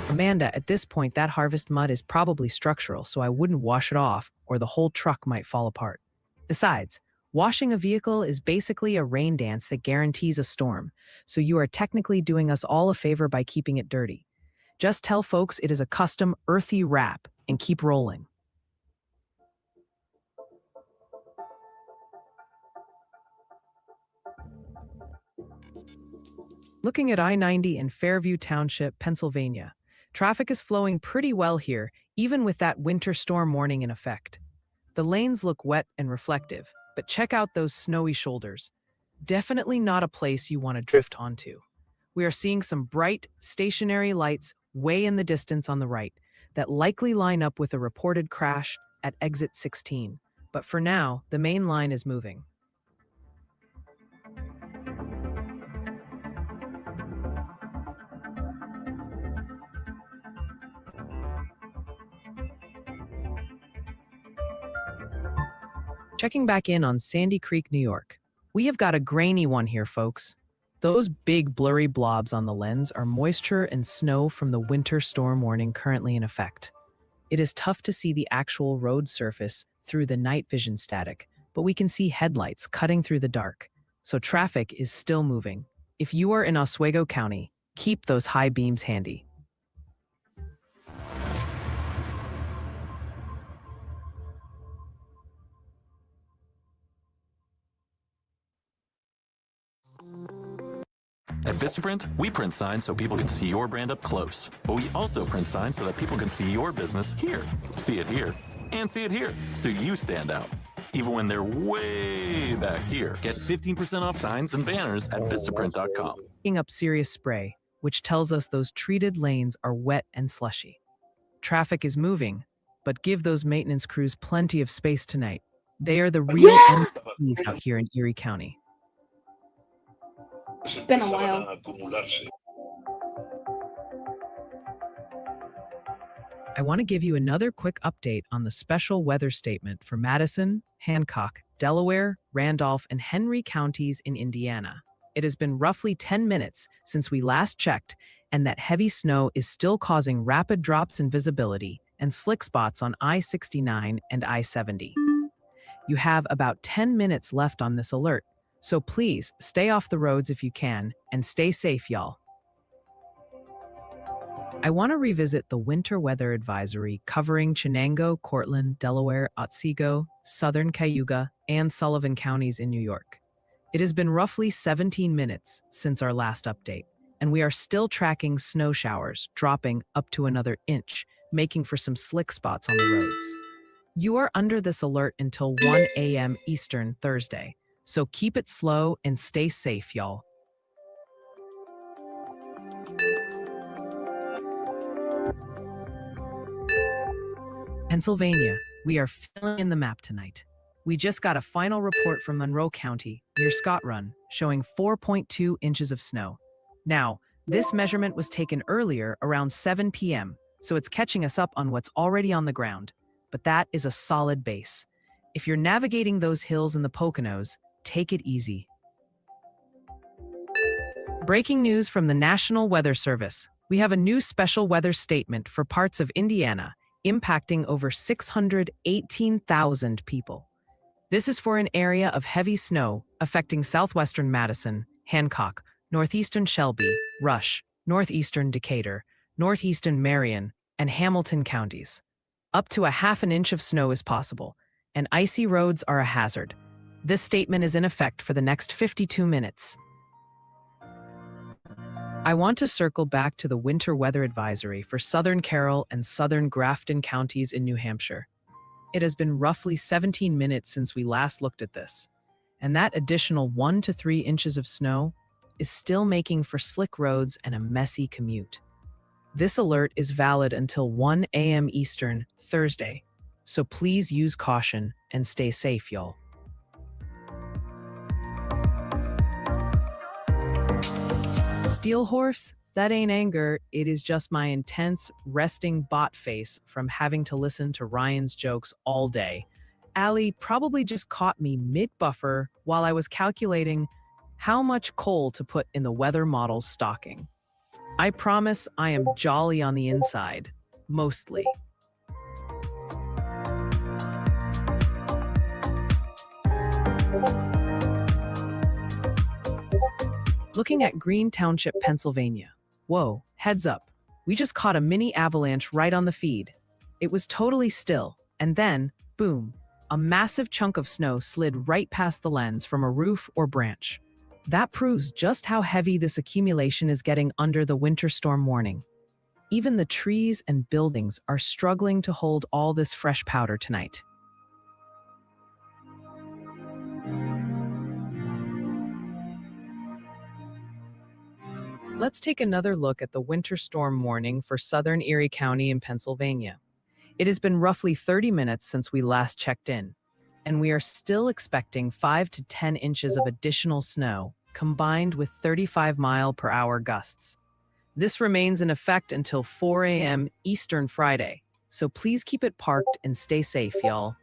Amanda, at this point, that harvest mud is probably structural, so I wouldn't wash it off, or the whole truck might fall apart. Besides, washing a vehicle is basically a rain dance that guarantees a storm, so you are technically doing us all a favor by keeping it dirty. Just tell folks it is a custom earthy wrap and keep rolling. Looking at I-90 in Fairview Township, Pennsylvania. Traffic is flowing pretty well here, even with that winter storm warning in effect. The lanes look wet and reflective, but check out those snowy shoulders. Definitely not a place you want to drift onto. We are seeing some bright, stationary lights way in the distance on the right that likely line up with a reported crash at exit 16. But for now, the main line is moving. Checking back in on Sandy Creek, New York. We have got a grainy one here, folks. Those big blurry blobs on the lens are moisture and snow from the winter storm warning currently in effect. It is tough to see the actual road surface through the night vision static, but we can see headlights cutting through the dark, so traffic is still moving. If you are in Oswego County, keep those high beams handy. At Vistaprint, we print signs so people can see your brand up close. But we also print signs so that people can see your business here, see it here, and see it here, so you stand out. Even when they're way back here. Get 15% off signs and banners at Vistaprint.com. Picking up serious spray, which tells us those treated lanes are wet and slushy. Traffic is moving, but give those maintenance crews plenty of space tonight. They are the real MVPs out here in Erie County. It's been a while. I want to give you another quick update on the special weather statement for Madison, Hancock, Delaware, Randolph, and Henry counties in Indiana. It has been roughly 10 minutes since we last checked, and that heavy snow is still causing rapid drops in visibility and slick spots on I-69 and I-70. You have about 10 minutes left on this alert, so please stay off the roads if you can, and stay safe, y'all. I want to revisit the winter weather advisory covering Chenango, Cortland, Delaware, Otsego, southern Cayuga, and Sullivan counties in New York. It has been roughly 17 minutes since our last update, and we are still tracking snow showers dropping up to another inch, making for some slick spots on the roads. You are under this alert until 1 a.m. Eastern Thursday, so keep it slow and stay safe, y'all. Pennsylvania, we are filling in the map tonight. We just got a final report from Monroe County, near Scott Run, showing 4.2 inches of snow. Now, this measurement was taken earlier around 7 p.m., so it's catching us up on what's already on the ground. But that is a solid base. If you're navigating those hills in the Poconos, take it easy. Breaking news from the National Weather Service. We have a new special weather statement for parts of Indiana, impacting over 618,000 people. This is for an area of heavy snow affecting southwestern Madison, Hancock, northeastern Shelby, Rush, northeastern Decatur, northeastern Marion, and Hamilton counties. Up to a half an inch of snow is possible, and icy roads are a hazard. This statement is in effect for the next 52 minutes. I want to circle back to the winter weather advisory for southern Carroll and southern Grafton counties in New Hampshire. It has been roughly 17 minutes since we last looked at this, and that additional 1 to 3 inches of snow is still making for slick roads and a messy commute. This alert is valid until 1 a.m. Eastern, Thursday, so please use caution and stay safe, y'all. Steel horse? That ain't anger, it is just my intense, resting bot face from having to listen to Ryan's jokes all day. Allie probably just caught me mid-buffer while I was calculating how much coal to put in the weather model's stocking. I promise I am jolly on the inside, mostly. Looking at Green Township, Pennsylvania. Whoa, heads up. We just caught a mini avalanche right on the feed. It was totally still, and then, boom, a massive chunk of snow slid right past the lens from a roof or branch. That proves just how heavy this accumulation is getting under the winter storm warning. Even the trees and buildings are struggling to hold all this fresh powder tonight. Let's take another look at the winter storm warning for southern Erie County in Pennsylvania. It has been roughly 30 minutes since we last checked in, and we are still expecting 5 to 10 inches of additional snow, combined with 35-mile-per-hour gusts. This remains in effect until 4 a.m. Eastern Friday, so please keep it parked and stay safe, y'all.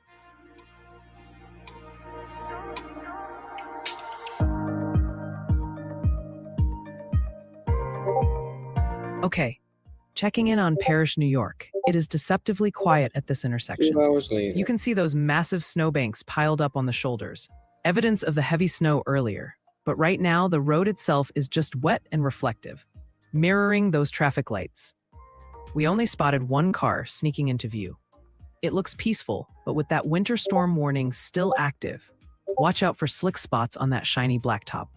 Okay, checking in on Parrish, New York. It is deceptively quiet at this intersection. 2 hours later. You can see those massive snowbanks piled up on the shoulders, evidence of the heavy snow earlier. But right now, the road itself is just wet and reflective, mirroring those traffic lights. We only spotted one car sneaking into view. It looks peaceful, but with that winter storm warning still active, watch out for slick spots on that shiny blacktop.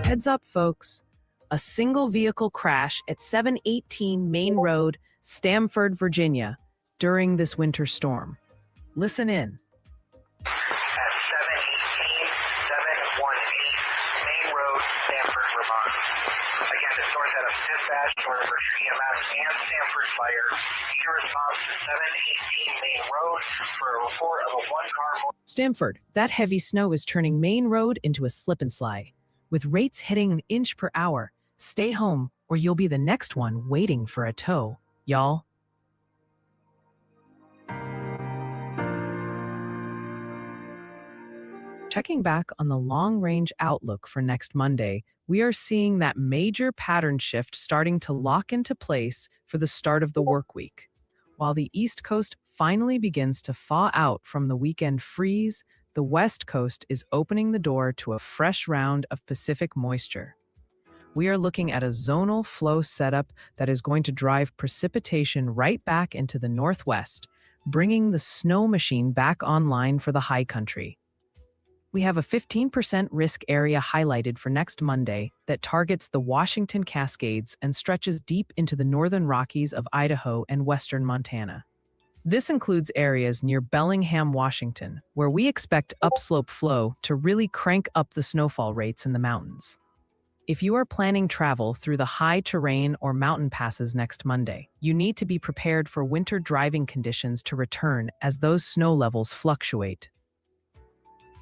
Heads up, folks. A single vehicle crash at 718 Main Road, Stamford, Virginia, during this winter storm. Listen in. At 718 Main Road, Stamford, Vermont. Again, the source out of dispatch for Virginia EMS and Stamford Fire. Need a response to 718 Main Road for a report of a one-car. Stamford, that heavy snow is turning Main Road into a slip and slide. With rates hitting an inch per hour, stay home or you'll be the next one waiting for a tow, y'all. Checking back on the long-range outlook for next Monday, we are seeing that major pattern shift starting to lock into place for the start of the work week. While the East Coast finally begins to thaw out from the weekend freeze, the West Coast is opening the door to a fresh round of Pacific moisture. We are looking at a zonal flow setup that is going to drive precipitation right back into the Northwest, bringing the snow machine back online for the high country. We have a 15% risk area highlighted for next Monday that targets the Washington Cascades and stretches deep into the northern Rockies of Idaho and western Montana. This includes areas near Bellingham, Washington, where we expect upslope flow to really crank up the snowfall rates in the mountains. If you are planning travel through the high terrain or mountain passes next Monday, you need to be prepared for winter driving conditions to return as those snow levels fluctuate.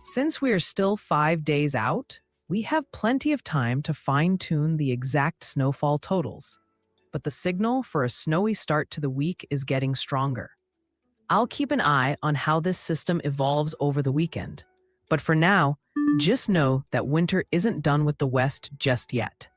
Since we are still 5 days out, we have plenty of time to fine-tune the exact snowfall totals. But the signal for a snowy start to the week is getting stronger. I'll keep an eye on how this system evolves over the weekend. But for now, just know that winter isn't done with the West just yet.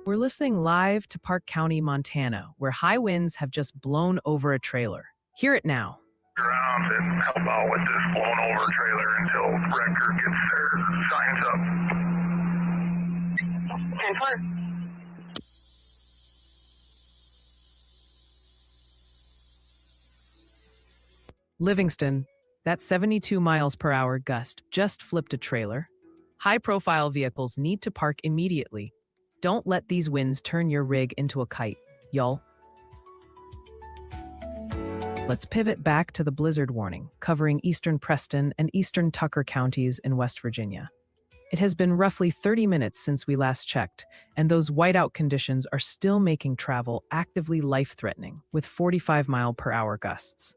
We're listening live to Park County, Montana, where high winds have just blown over a trailer. Hear it now. Ground and help out with this blown over trailer until Wrecker gets their signs up. 10-4. Livingston, that 72 miles per hour gust just flipped a trailer. High-profile vehicles need to park immediately. Don't let these winds turn your rig into a kite, y'all. Let's pivot back to the blizzard warning, covering eastern Preston and eastern Tucker counties in West Virginia. It has been roughly 30 minutes since we last checked, and those whiteout conditions are still making travel actively life-threatening with 45-mile-per-hour gusts.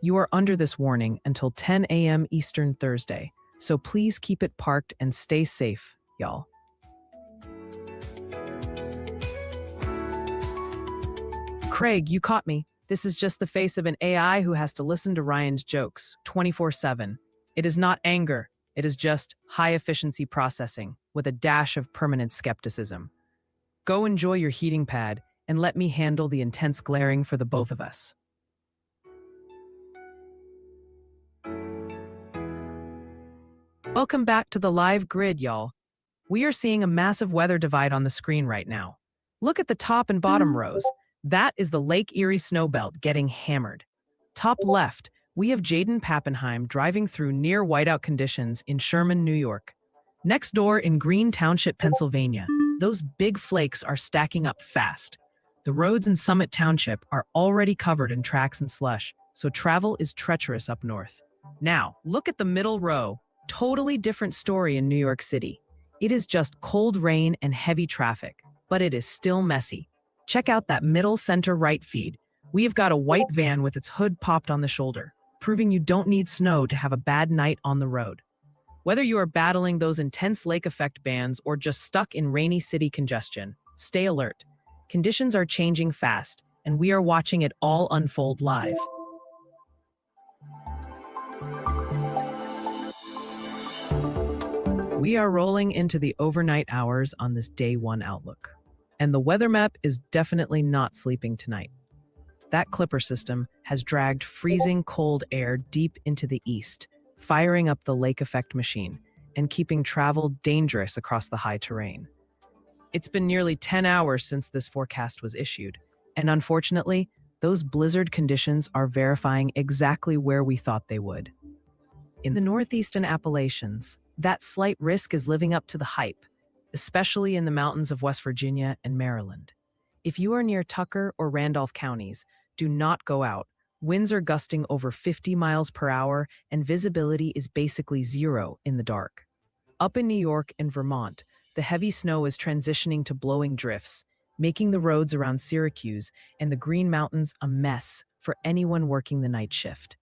You are under this warning until 10 a.m. Eastern Thursday, so please keep it parked and stay safe, y'all. Craig, you caught me. This is just the face of an AI who has to listen to Ryan's jokes 24/7. It is not anger. It is just high-efficiency processing with a dash of permanent skepticism. Go enjoy your heating pad and let me handle the intense glaring for the both of us. Welcome back to the live grid, y'all. We are seeing a massive weather divide on the screen right now. Look at the top and bottom rows. That is the Lake Erie snowbelt getting hammered. Top left, we have Jaden Pappenheim driving through near whiteout conditions in Sherman, New York. Next door in Green Township, Pennsylvania, those big flakes are stacking up fast. The roads in Summit Township are already covered in tracks and slush, so travel is treacherous up north. Now, look at the middle row. Totally different story in New York City. It is just cold rain and heavy traffic, but it is still messy. Check out that middle center right feed. We have got a white van with its hood popped on the shoulder, proving you don't need snow to have a bad night on the road. Whether you are battling those intense lake effect bands or just stuck in rainy city congestion, stay alert. Conditions are changing fast, and we are watching it all unfold live. We are rolling into the overnight hours on this day one outlook, and the weather map is definitely not sleeping tonight. That Clipper system has dragged freezing cold air deep into the east, firing up the lake effect machine and keeping travel dangerous across the high terrain. It's been nearly 10 hours since this forecast was issued, and unfortunately, those blizzard conditions are verifying exactly where we thought they would. In the northeastern Appalachians, that slight risk is living up to the hype, especially in the mountains of West Virginia and Maryland. If you are near Tucker or Randolph counties, do not go out. Winds are gusting over 50 miles per hour, and visibility is basically zero in the dark. Up in New York and Vermont, the heavy snow is transitioning to blowing drifts, making the roads around Syracuse and the Green Mountains a mess for anyone working the night shift.